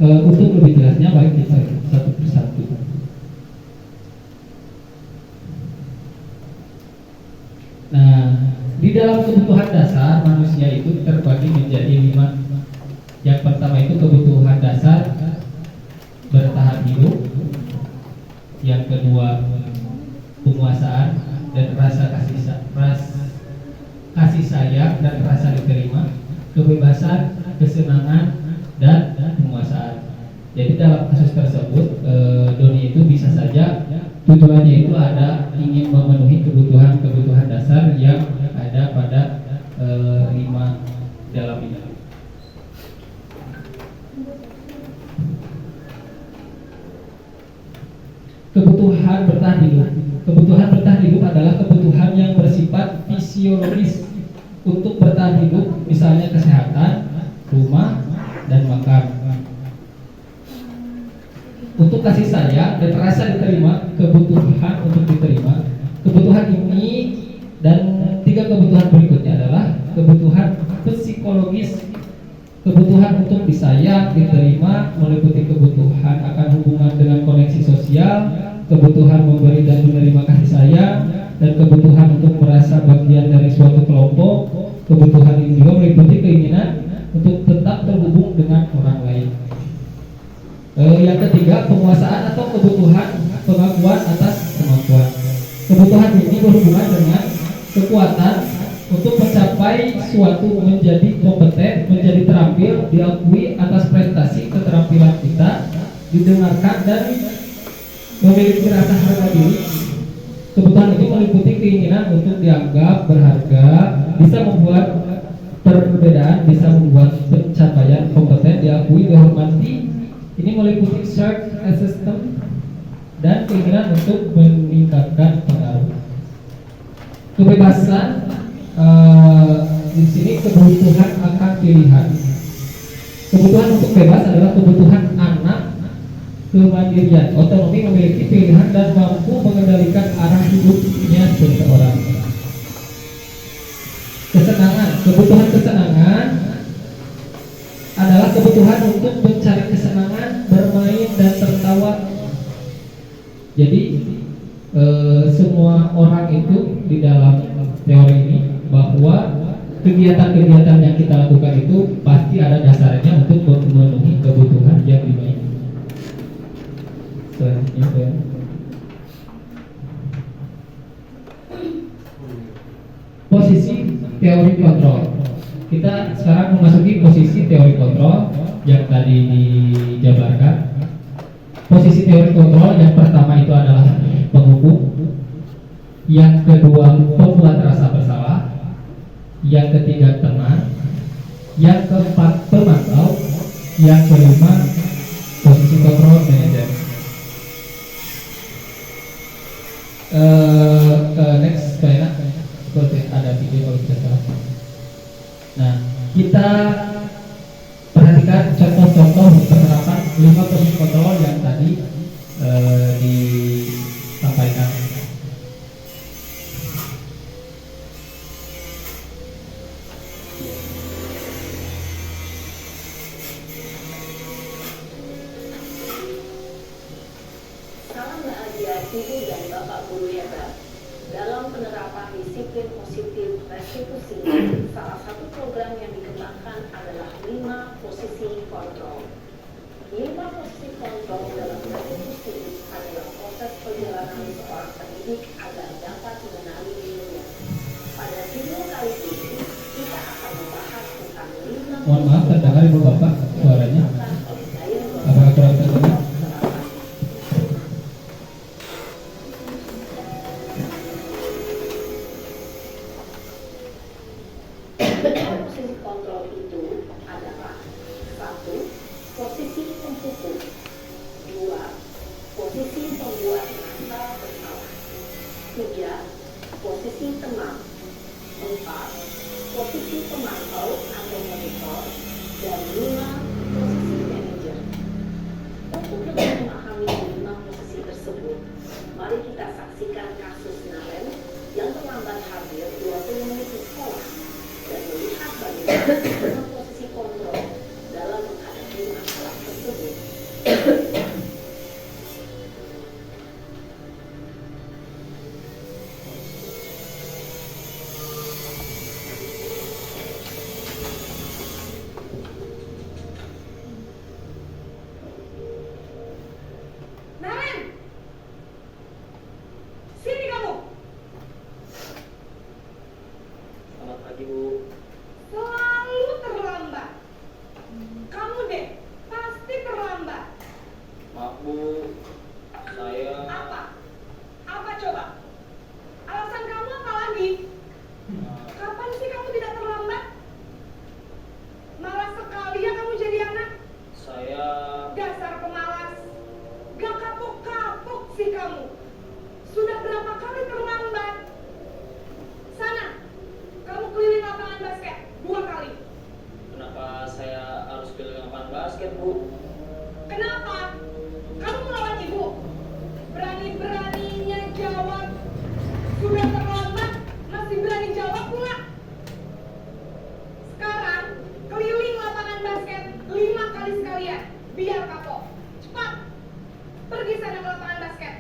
S1: Untuk lebih jelasnya baik kita satu persatu. Nah, di dalam kebutuhan dasar manusia itu terbagi menjadi 5. Yang pertama itu kebutuhan dasar bertahan hidup. Yang kedua penguasaan dan rasa kasih sayang dan rasa diterima, kebebasan, kesenangan dan penguasaan. Jadi dalam kasus tersebut Doni itu bisa saja tujuannya itu ada ingin memenuhi kebutuhan dasar yang ada pada 5 dalam ini. kebutuhan bertahan hidup. Kebutuhan bertahan hidup adalah kebutuhan yang bersifat fisiologis untuk bertahan hidup, misalnya kesehatan, rumah, dan makan. Untuk kasih sayang dan rasa diterima, kebutuhan untuk diterima. Kebutuhan ini dan 3 kebutuhan berikutnya adalah kebutuhan psikologis. Kebutuhan untuk disayang, diterima, meliputi kebutuhan akan hubungan dengan koneksi sosial, kebutuhan memberi dan menerima kasih sayang, dan kebutuhan untuk merasa bagian dari suatu kelompok. Kebutuhan ini juga meliputi keinginan untuk tetap terhubung dengan orang lain. Yang ketiga, penguasaan atau kebutuhan pengakuan atas kemampuan. Kebutuhan ini berhubungan dengan kekuatan untuk mencapai suatu, menjadi kompeten, menjadi terampil, diakui atas prestasi keterampilan kita, didengarkan dan memiliki rasa harga diri. Kebutuhan ini meliputi keinginan untuk dianggap berharga, bisa membuat perbedaan, bisa membuat pencapaian kompeten, diakui, dihormati. Ini meliputi self-esteem dan keinginan untuk meningkatkan pengaruh. Kebebasan di sini kebutuhan akan pilihan. Kebutuhan untuk bebas adalah kebutuhan anak, kemandirian, otonomi, memiliki pilihan dan mampu mengendalikan arah hidupnya seseorang. Kesenangan, kebutuhan kesenangan adalah kebutuhan untuk mencari kesenangan, bermain dan tertawa. Jadi semua orang itu di dalam teori ini bahwa kegiatan-kegiatan yang kita lakukan itu pasti ada dasarnya untuk memenuhi kebutuhan yang dimiliki. Selanjutnya, posisi teori kontrol. Kita sekarang memasuki posisi teori kontrol yang tadi dijabarkan. Posisi teori kontrol yang pertama itu adalah penghukum, yang kedua pembuat rasa bersalah, yang ketiga teman, yang keempat pemantau, yang kelima posisi kontrol manajer. Next slide, seperti ada video kalau tidak salah. Nah, kita perhatikan contoh-contoh penerapan 5 posisi kontrol yang tadi disampaikan.
S4: Salam bahagia Ibu dan Bapak Guru hebat. Dalam penerapan disiplin positif restitusi, salah satu program yang dikembangkan adalah 5 posisi kontrol. 5 posisi kontrol dalam restitusi adalah proses perjalanan seorang pendidik agar dapat mengenali dirinya. Pada video kali ini, kita akan membahas tentang 5
S1: Mohon maaf, terdengar Ibu Bapak suaranya. Apakah kurang terdengar?
S4: Posisi kontrol itu adalah 1. Posisi penghukum, 2. Posisi pembuat rasa bersalah, 3. Posisi teman, 4. Posisi pemantau atau monitor, dan 5. Posisi manajer. Untuk lebih memahami 5 posisi tersebut, mari kita saksikan kasus Naren yang terlambat hadir 20 menit di sekolah dan melihat bagaimana posisi kontrol dalam menghadapi masalah tersebut.
S5: basket, Bu.
S6: Kenapa? Kamu melawan ibu? Berani-beraninya jawab. Sudah terlambat, masih berani jawab pula. Sekarang, keliling lapangan basket 5 kali sekalian. Biar kapok. Cepat. Pergi sana ke lapangan basket.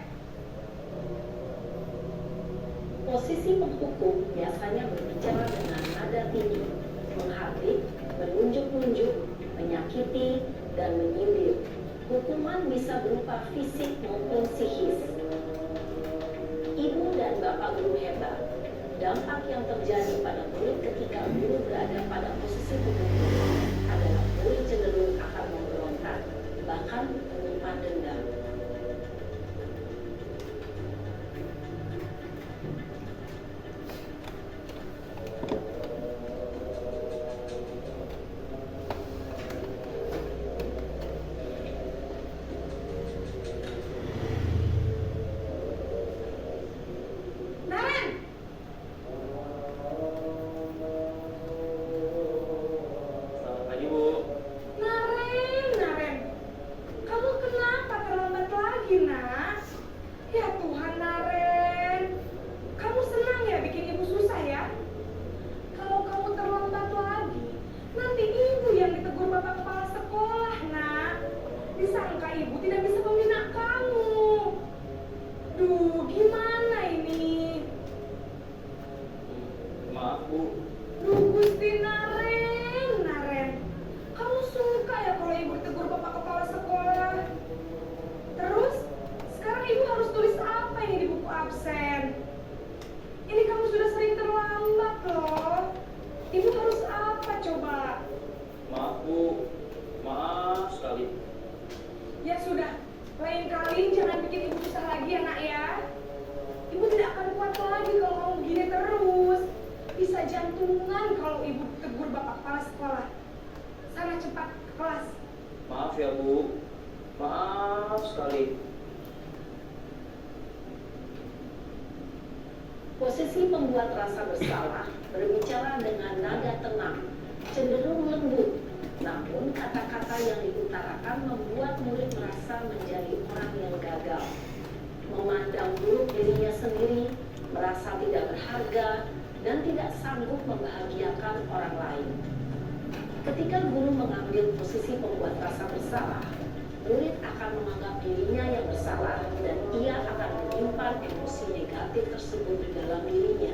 S4: Posisi penghukum biasanya berbicara dengan nada tinggi, menghardik, menunjuk-nunjuk, menyakiti, dan menyindir. Hukuman bisa berupa fisik maupun psikis. Ibu dan bapak guru hebat. Dampak yang terjadi pada murid ketika guru berada pada posisi penghukum adalah murid cenderung akan memberontak, bahkan menyimpan dendam.
S6: Naren!
S5: Selamat pagi, Bu.
S6: Naren. Kamu kenapa terlambat lagi, nak? Ya Tuhan, Naren. Kamu senang ya bikin ibu susah ya? Kalau kamu terlambat lagi, nanti ibu yang ditegur bapak kepala sekolah, nak. Disangka ibu tidak bisa membina kamu. Duh, gimana ini?
S5: Maaf, Bu.
S6: Duh, Gusti Naren. Kamu suka ya kalau ibu tegur bapak kepala sekolah? Terus, sekarang ibu harus tulis apa ini di buku absen? Ini kamu sudah sering terlambat loh. Ibu harus apa coba?
S5: Maaf, Bu. Maaf sekali.
S6: Ya sudah, lain kali jangan bikin ibu susah lagi ya nak ya. Ibu tidak akan kuat lagi kalau kamu begini terus. Bisa jantungan kalau ibu tegur bapak kepala sekolah. Sana cepat ke kelas.
S5: Maaf ya, Bu. Maaf sekali.
S4: Posisi pembuat rasa bersalah berbicara dengan nada tenang, cenderung lembut. Namun kata-kata yang diutarakan membuat murid merasa menjadi orang yang gagal, memandang buruk dirinya sendiri, merasa tidak berharga, dan tidak sanggup membahagiakan orang lain. Ketika guru mengambil posisi pembuat rasa bersalah, murid akan menganggap dirinya yang bersalah dan ia akan menyimpan emosi negatif tersebut di dalam dirinya.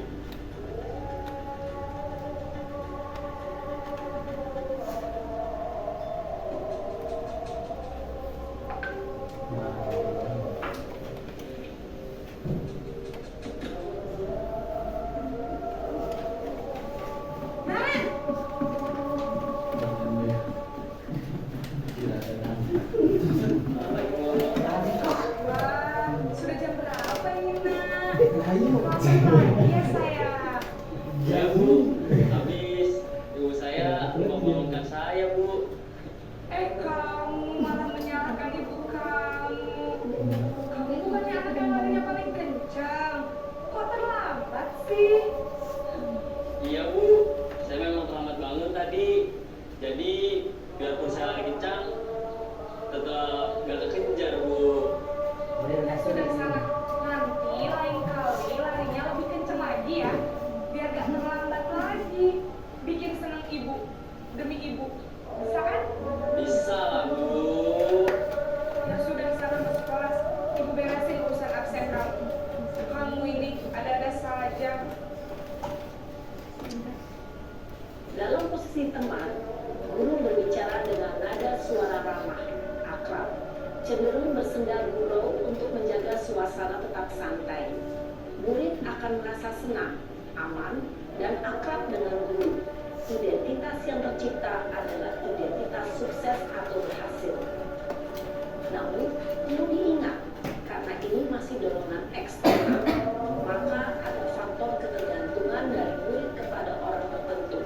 S6: Naren! Wah, sudah jam berapa ini nak? Selamat pagi ya sayang.
S5: Ya, Bu. Habis ibu saya membangunkan saya, Bu.
S6: Kamu malah menyalahkan ibu kamu. Kamu bukannya anak yang larinya paling kencang. Kok terlambat sih?
S5: Iya, Bu. Saya memang terlambat bangun tadi. Jadi, biarpun saya lari kencang, tetap gak kekejar, Bu.
S6: Ya sudah sana. Nanti lain kali larinya lebih kencang lagi ya. Biar gak terlambat lagi. Bikin senang ibu. Demi ibu. Bisa kan?
S5: Bisa lah, Bu.
S6: Ya sudah sana masuk kelas. Ibu beresin urusan absen kamu. Kamu ini ada-ada saja.
S4: Dalam posisi teman, guru berbicara dengan nada suara ramah, akrab, cenderung bersenda gurau untuk menjaga suasana tetap santai. Murid akan merasa senang, aman, dan akrab dengan guru. Identitas yang tercipta adalah identitas sukses atau berhasil. Namun, perlu diingat, karena ini masih dorongan eksternal, maka ada faktor ketergantungan dari murid kepada orang tertentu.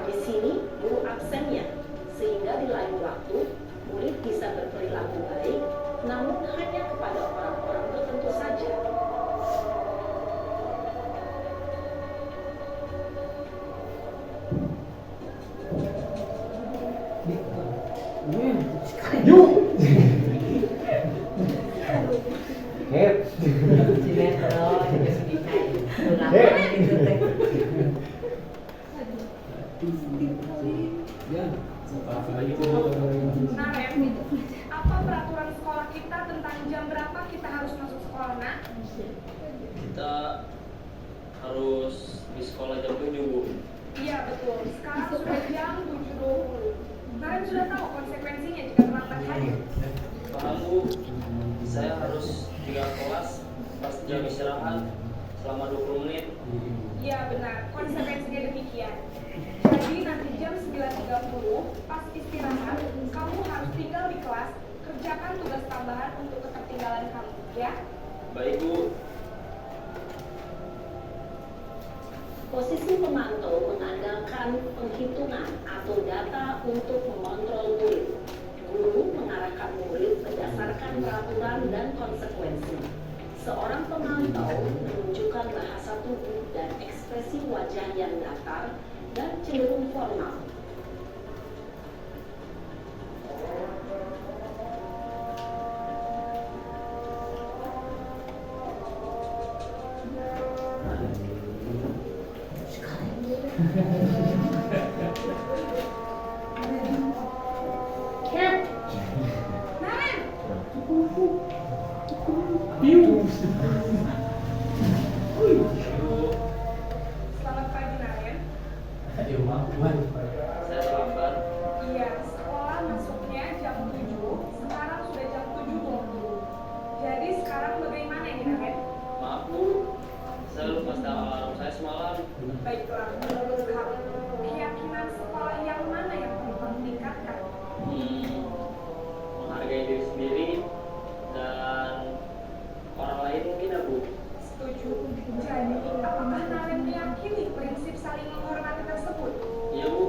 S4: Di sini, guru absennya, sehingga di lain waktu, murid bisa berperilaku baik, namun hanya kepada orang-orang tertentu saja.
S7: Yuk. Hep.
S2: Sinetron juga sedikit. Ulang
S7: Eh.
S2: gitu teh.
S6: Nah, Rem, apa peraturan sekolah kita tentang jam berapa kita harus masuk sekolah, nak?
S5: Kita harus di sekolah jam 7, Bu.
S6: Iya, betul. Sekarang sudah jam 7.20. Rem sudah tahu konsekuensinya jika terlambat hadir.
S5: Paham, Bu? Saya harus tinggal kelas pas jam istirahat selama 20 menit.
S6: Iya, benar. Konsekuensinya demikian. Jadi nanti jam 9.30 pas istirahat, kamu harus tinggal di kelas, kerjakan tugas tambahan untuk ketertinggalan kamu, ya?
S5: Baik, Bu.
S4: Posisi pemantau mengandalkan penghitungan atau data untuk mengontrol murid. Guru mengarahkan murid berdasarkan peraturan dan konsekuensi. Seorang pemantau menunjukkan bahasa tubuh dan ekspresi wajah yang datar dan cenderung formal.
S6: Naren, selamat pagi, Naren.
S5: Saya terlambat.
S6: Iya, sekolah masuknya jam 7, sekarang sudah jam 7.20. Jadi sekarang bagaimana ini, Naren?
S5: Maaf, Bu. Saya lupa setel alarm saya semalam.
S6: Baiklah, menurut kamu, keyakinan sekolah yang mana yang perlu kamu tingkatkan?
S5: Menghargai diri sendiri dan orang lain mungkin, ya, Bu.
S6: Setuju. Jadi, apakah Naren meyakini prinsip saling menghormati tersebut?
S5: Iya, Bu.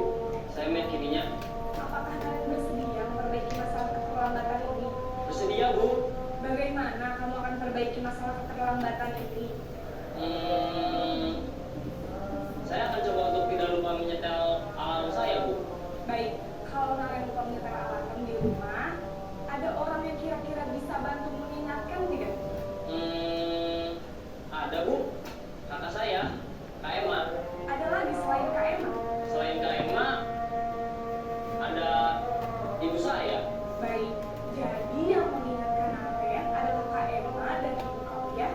S5: Saya meyakininya.
S6: Apakah Naren bersedia memperbaiki masalah keterlambatan ini?
S5: Bersedia, Bu.
S6: Bagaimana kamu akan perbaiki masalah keterlambatan ini?
S5: Saya akan coba untuk tidak lupa menyetel alarm saya, Bu.
S6: Baik, kalau Naren lupa menyetel alarm di rumah, ada orang yang kira-kira bisa bantu mengingatkan tidak?
S5: Ada, Bu. Kakak saya, Kak Emma.
S6: Ada lagi selain Kak Emma?
S5: Selain Kak Emma, ada ibu saya.
S6: Baik, jadi yang mengingatkan Naren adalah Kak Emma dan ibu kamu, ya?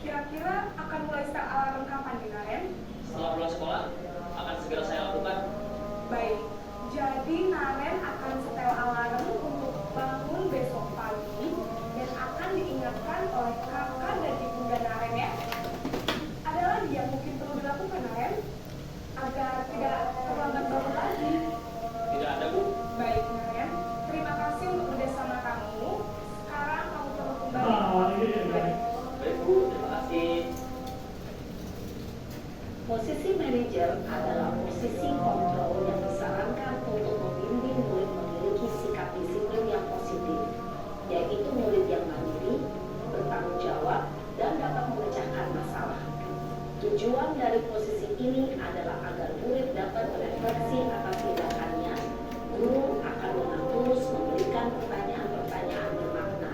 S6: Kira-kira akan mulai setel alarm kapan nih, Naren?
S5: Setelah pulang sekolah, akan segera saya lakukan.
S6: Baik, jadi Naren akan setel alarm untuk bangun besok pagi dan akan diingatkan oleh kakak dan ibunda Naren, ya. Ada lagi yang mungkin perlu dilakukan, Naren, agar tidak terlambat bangun lagi.
S5: Tidak ada, Bu.
S6: Baik, Naren, terima kasih untuk kerjasama kamu. Sekarang kamu perlu kembali. Baik.
S5: Baik, Bu. Terima kasih.
S4: Posisi manajer adalah posisi kontrol yang disarankan untuk membimbing murid memiliki sikap disiplin yang positif, yaitu murid yang mandiri, bertanggung jawab, dan dapat memecahkan masalah. Tujuan dari posisi ini adalah agar murid dapat berefleksi atas tindakannya. Guru akan dengan tulus memberikan pertanyaan-pertanyaan bermakna,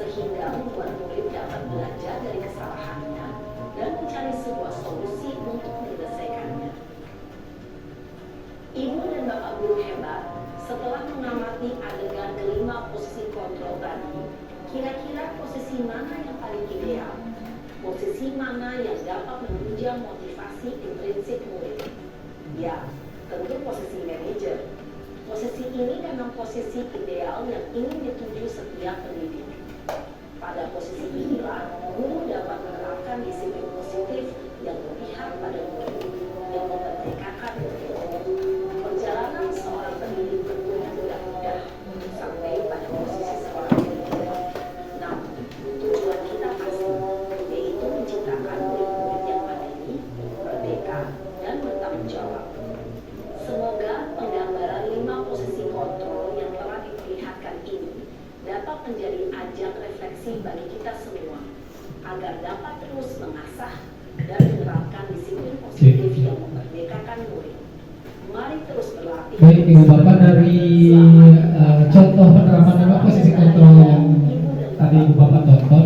S4: sehingga membuat murid dapat belajar dari kesalahannya dan mencari sebuah solusi untuk menyelesaikannya. Ibu dan Bapak guru hebat, setelah mengamati adegan kelima posisi kontrol tadi, kira-kira posisi mana yang paling ideal? Posisi mana yang dapat menunjang motivasi intrinsik murid? Ya, tentu posisi manajer. Posisi ini memang posisi ideal yang ingin dituju setiap pendidik. Pada posisi inilah, guru dapat menerapkan disiplin positif yang berpihak pada murid, yang memerdekakan murid. Perjalanan seorang pendidik tentunya tidak mudah sampai pada posisi seorang manajer. Namun, tujuan kita pasti, yaitu menciptakan murid-murid yang mandiri, merdeka, dan bertanggung jawab. Semoga penggambaran 5 posisi kontrol yang telah diperlihatkan ini dapat menjadi ajang refleksi bagi kita semua, agar dapat terus mengasah dan menerapkan disiplin positif yang memerdekakan murid. Mari terus berlatih.
S1: Baik, Ibu Bapak dari menonton,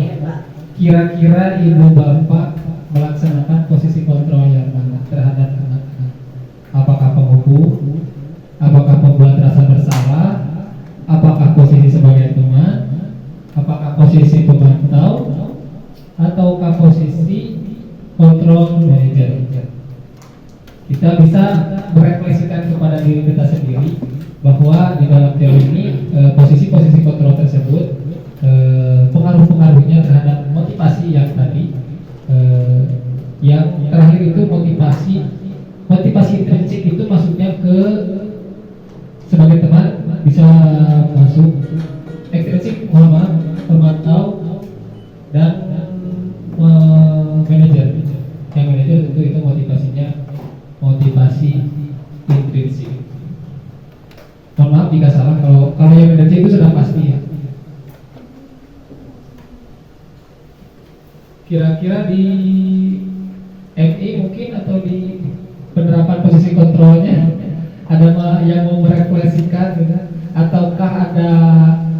S1: kira-kira ibu bapak melaksanakan posisi kontrol yang mana terhadap anak-anak? Apakah penghukum? Apakah pembuat rasa bersalah? Apakah posisi sebagai teman? Apakah posisi pemantau? Ataukah posisi kontrol manager? Kita bisa merefleksikan kepada diri kita sendiri bahwa di dalam teori ini posisi-posisi kontrol tersebut pengaruh-pengaruhnya terhadap motivasi yang tadi, yang terakhir itu motivasi intrinsik itu maksudnya ke sebagai teman bisa masuk, ekstrinsik pemantau dan manajer. Yang manajer tentu itu motivasinya motivasi intrinsik. Mohon maaf jika salah, kalau yang manajer itu sudah pasti ya. Kira-kira di MI mungkin atau di penerapan posisi kontrolnya ada yang mau merefleksikan gitu, ataukah ada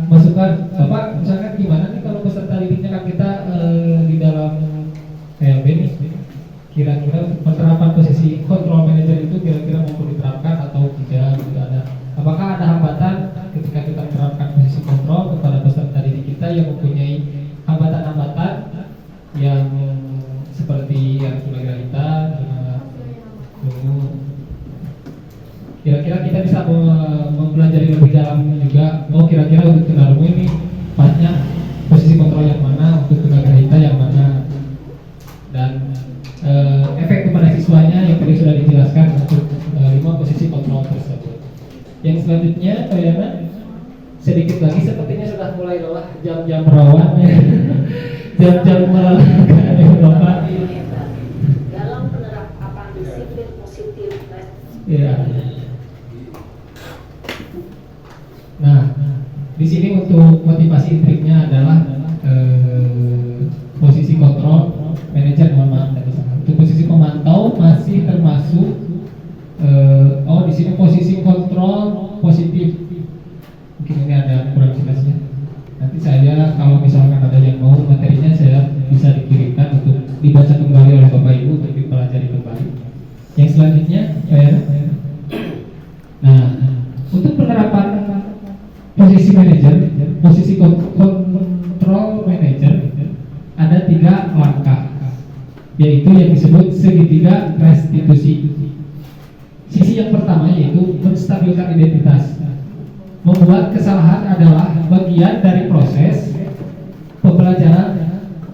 S1: masukan Bapak misalkan gimana nih kalau peserta didiknya kan kita di dalam KLB nih, kira-kira penerapan posisi kontrol manager itu kira-kira mau diterapkan atau tidak gitu, apakah ada hambatan ketika kita menerapkan posisi kontrol kepada peserta didik kita yang mempunyai hambatan-hambatan yang seperti yang legalitas, kira-kira kita bisa mempelajari lebih dalam juga. Oh kira-kira untuk tunarungu ini pasnya posisi kontrol yang mana, untuk tunagrahita yang mana, dan efek kepada siswanya yang tadi sudah dijelaskan untuk 5 posisi kontrol tersebut. Yang selanjutnya Pak Yana, sedikit lagi sepertinya sudah mulai lelah, jam-jam rawan ya. Jam-jam Bapak
S4: dalam penerapan disiplin positif.
S1: ya. Nah, di sini untuk motivasi intriknya adalah posisi kontrol manajer, mohon maaf tadi salah. Untuk posisi pemantau masih termasuk di sini posisi kontrol positif. Mungkin ini ada kurang jelasnya. Nanti saya kalau misalkan ada yang mau materinya saya bisa dikirimkan untuk dibaca kembali oleh Bapak Ibu untuk dipelajari kembali. Yang selanjutnya, nah untuk penerapan posisi manajer, posisi kontrol manajer ada 3 langkah, yaitu yang disebut segitiga restitusi. Sisi yang pertama yaitu menstabilkan identitas. Membuat kesalahan adalah bagian dari proses pembelajaran.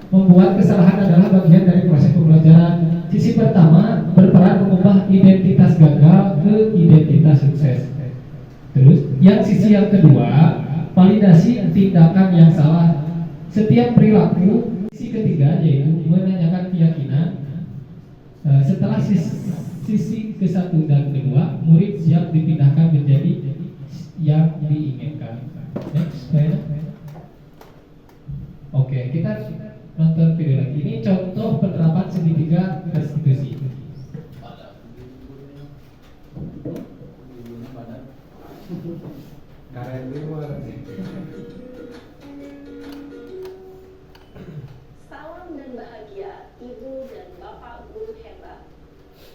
S1: Membuat kesalahan adalah bagian dari proses pembelajaran. Sisi pertama berperan mengubah identitas gagal ke identitas sukses. Terus, sisi yang kedua, validasi tindakan yang salah. Setiap perilaku. Sisi ketiga yaitu menanyakan keyakinan. Setelah sisi ke-1 dan kedua, murid siap dipindahkan menjadi yang diinginkan. Next, Oke, kita nonton video lagi. Ini contoh penerapan segitiga restitusi.
S4: Salam dan bahagia Ibu dan Bapak Guru hebat.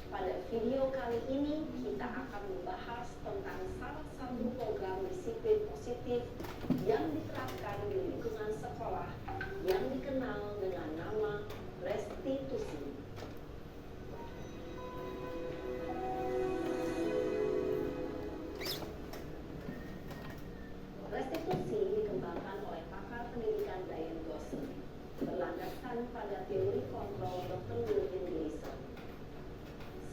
S4: Pada video kali ini kita akan membahas tentang salah satu program disiplin positif yang diterapkan di lingkungan sekolah yang dikenal dengan nama restitusi. Restitusi dikembangkan oleh pakar pendidikan Brian Gossen, berlandaskan pada teori kontrol Dr. William Gleason.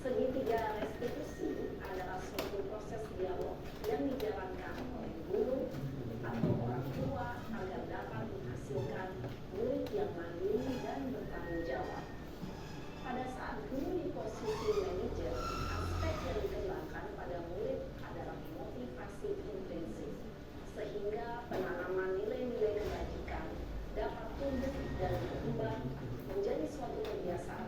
S4: Segitiga restitusi adalah suatu proses dialog yang dijalankan oleh guru atau orang tua agar dapat menghasilkan murid yang mandiri dan bertanggung jawab. Pada saat guru di posisi manajer, aspek yang dikembangkan pada murid adalah motivasi intrinsik, sehingga penanaman nilai-nilai kebajikan dapat tumbuh dan berkembang menjadi suatu kebiasaan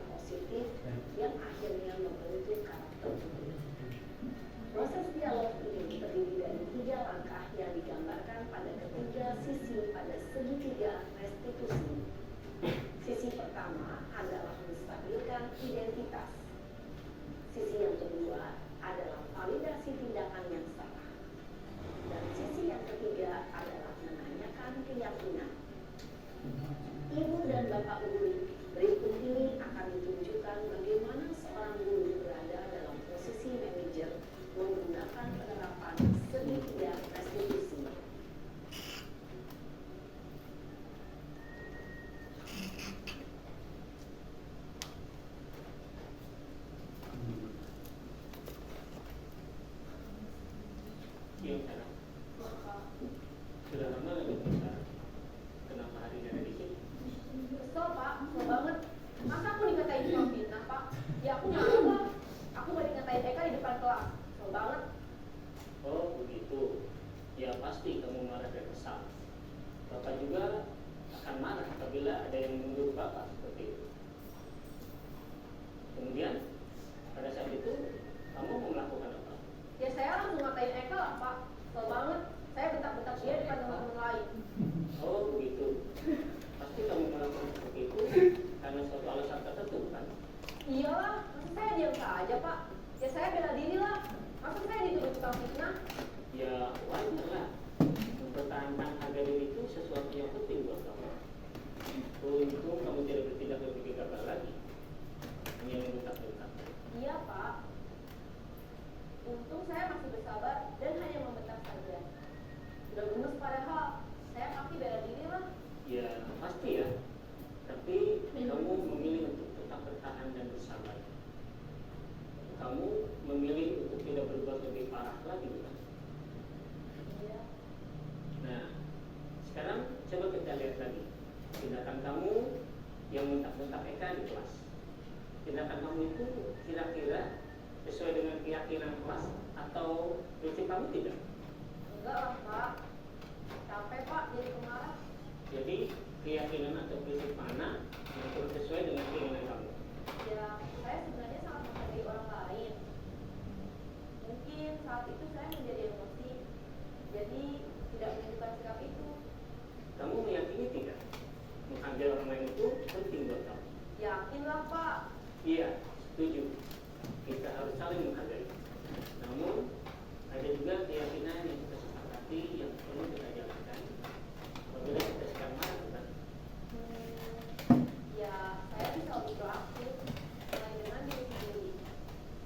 S4: Bapak Guru, berikut ini akan ditunjukkan bagaimana seorang guru berada dalam posisi manajer menggunakan penerapan segitiga restitusi.
S5: Iya, karena sudah lama lagi kita. Kenapa hari ini ada di sini?
S6: Kesel pak, kesel banget. Masa aku dikatain tukang fitnah pak? Ya aku nggak apa. Aku nggak dikatain Eka di depan kelas. Kesel banget.
S5: Oh begitu. Ya pasti kamu marah dan kesal. Bapak juga akan marah apabila ada yang menuduh Bapak seperti itu. Kemudian pada saat itu kamu mau melakukan apa?
S6: Ya saya langsung ngatain Eka lah pak. Kesel banget. Saya bentak-bentak dia di depan teman-teman lain.
S5: Oh begitu. Pasti kamu melakukan seperti itu karena suatu alasan tertentu, kan?
S6: Iyalah, masa saya diam saja pak? Ya saya bela diri lah. Masa saya dituduh tukang fitnah?
S5: Ya wajar lah. Mempertahankan harga diri itu sesuatu yang penting buat kamu. Untung kamu tidak bertindak lebih gegabah lagi. Hanya membentak-bentak.
S6: Iya pak. Untung saya masih bersabar dan hanya membentak saja. Udah gemes padahal. Saya pasti bela diri lah.
S5: Ya pasti ya. Tapi kamu memilih untuk tetap bertahan dan bersabar. Kamu memilih untuk tidak berbuat lebih parah lagi, bukan?
S6: Iya.
S5: Nah, sekarang coba kita lihat lagi tindakan kamu yang bentak-bentak Eka di kelas. Tindakan kamu itu kira-kira sesuai dengan keyakinan kelas atau prinsip kamu tidak?
S6: Enggak lah pak. Capek pak jadi pemarah.
S5: Jadi keyakinan atau prinsip mana yang kurang sesuai dengan keinginan kamu?
S6: Ya saya sebenarnya sangat menghargai orang lain. Mungkin saat itu saya menjadi emosi. Jadi tidak menunjukkan sikap itu.
S5: Kamu meyakini tidak? Menghargai orang lain itu penting buat kamu.
S6: Yakinlah pak.
S5: Iya, setuju. Kita harus saling menghargai. Namun ada juga keyakinan yang kita sepakati yang perlu kita jalankan. Apabila kita sedang marah, bukan?
S6: Ya saya bisa lebih proaktif selain dengan diri sendiri.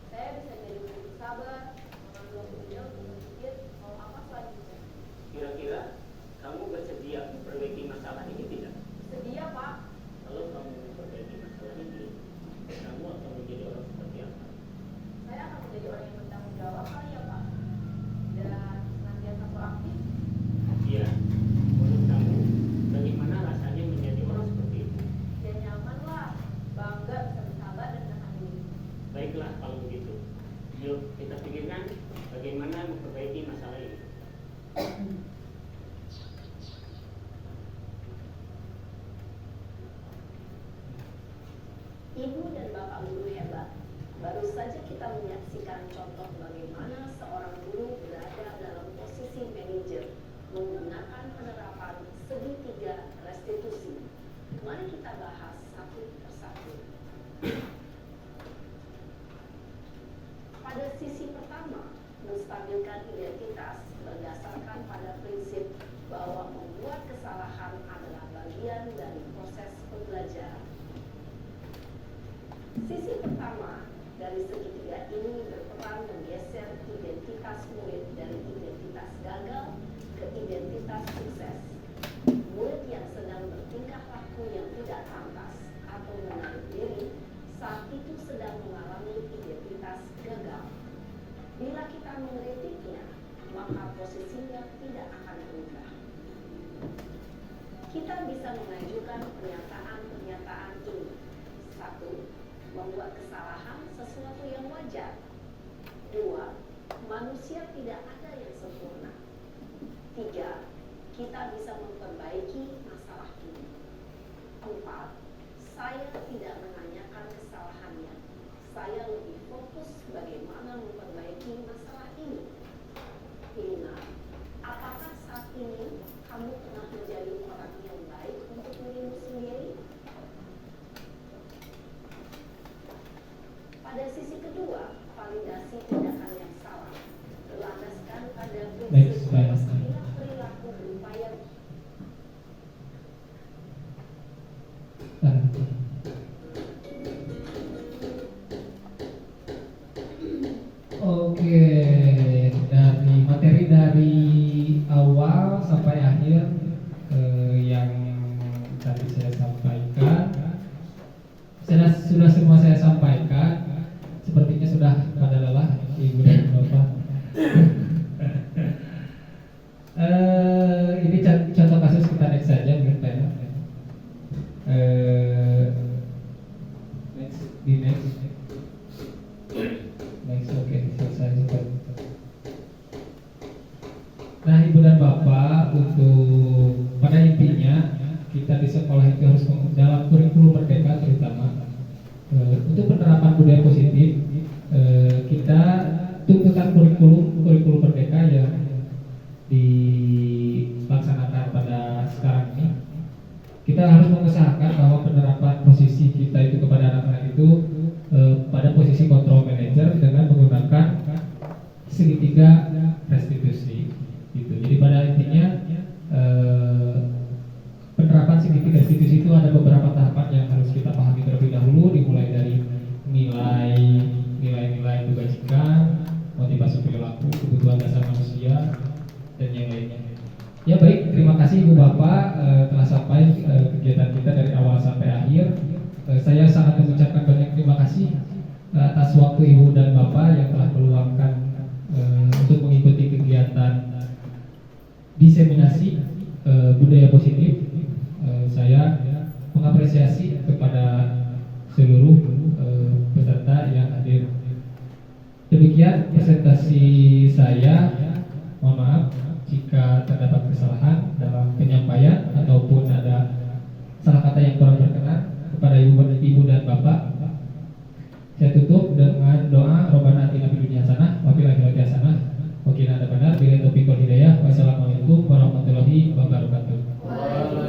S6: Saya bisa jadi lebih sabar, mengambil waktu dia untuk berpikir mau apa selanjutnya.
S5: Kira-kira kamu bersedia memperbaiki masalah ini tidak?
S6: Sedia pak.
S5: Kalau kamu memperbaiki masalah ini, kamu akan menjadi orang seperti apa?
S6: Saya akan menjadi orang yang bertanggung jawab kali ya pak. Dan senantiasa proaktif.
S5: Iya. Menurut kamu, bagaimana rasanya menjadi orang seperti itu?
S6: Ya nyaman lah. Bangga bisa bersabar dan menahan diri.
S5: Baiklah kalau begitu. Yuk kita pikirkan bagaimana memperbaiki masalah ini.
S4: Ibu dan Bapak Guru hebat. Baru saja kita menyaksikan contoh bagaimana seorang guru berada dalam posisi manajer menggunakan penerapan segitiga restitusi. Mari kita bahas satu persatu. Pada sisi pertama, menstabilkan identitas berdasarkan pada prinsip bahwa membuat kesalahan adalah bagian dari proses pembelajaran. Sisi pertama dari segitiga ini berperan menggeser identitas murid dari identitas gagal ke identitas sukses. Murid yang sedang bertingkah laku yang tidak pantas atau menarik diri saat itu sedang mengalami identitas gagal. Bila kita mengkritiknya, maka posisinya tidak akan berubah. Kita bisa mengajukan pernyataan-pernyataan ini. 1. Membuat kesalahan sesuatu yang wajar. 2. Manusia tidak ada yang sempurna. 3. Kita bisa memperbaiki masalah ini. 4. Saya tidak menanyakan kesalahannya. Saya lebih fokus bagaimana memperbaiki masalah ini. 5. Apakah saat ini kamu pernah menjadi orang yang baik untuk dirimu sendiri? Pada sisi kedua, validasi tindakan yang salah berlandaskan pada
S1: Baik,
S4: prinsip
S1: baik.
S4: setiap perilaku berupaya.
S1: akhir yang tadi saya sampaikan sudah semua saya sampaikan. Sepertinya sudah pada lelah Ibu dan Bapak. Ini contoh kasus, kita next saja mungkin Pak. Next, oke, selesai. Nah, Ibu dan Bapak, untuk pada intinya kita di sekolah itu harus dalam kurikulum merdeka terutama untuk penerapan budaya positif, kita tuntutan kurikulum merdeka yang dilaksanakan pada sekarang ini, kita harus mengusahakan bahwa penerapan posisi kita itu kepada anak-anak itu pada posisi control manager dengan menggunakan segitiga restitusi gitu. Jadi pada intinya penerapan segitiga restitusi itu ada beberapa tahapan yang harus kita pahami terlebih dahulu, dimulai dari nilai-nilai kebajikan, motivasi perilaku, kebutuhan dasar manusia, dan yang lainnya. Ya baik, terima kasih Ibu Bapak telah sampai kegiatan kita dari awal sampai akhir. Saya sangat mengucapkan banyak terima kasih atas waktu Ibu dan Bapak yang telah meluangkan untuk mengikuti kegiatan diseminasi budaya positif. Saya mengapresiasi kepada seluruh peserta yang hadir. Demikian presentasi saya. Mohon maaf jika terdapat kesalahan dalam penyampaian ataupun ada salah kata yang kurang berkenan kepada Ibu dan Bapak. Saya tutup dengan doa Robbana atina fid dunya hasanah wa fil akhirati hasanah wa qina adzabannar. Billahi taufiq wal hidayah. Wassalamualaikum warahmatullahi wabarakatuh.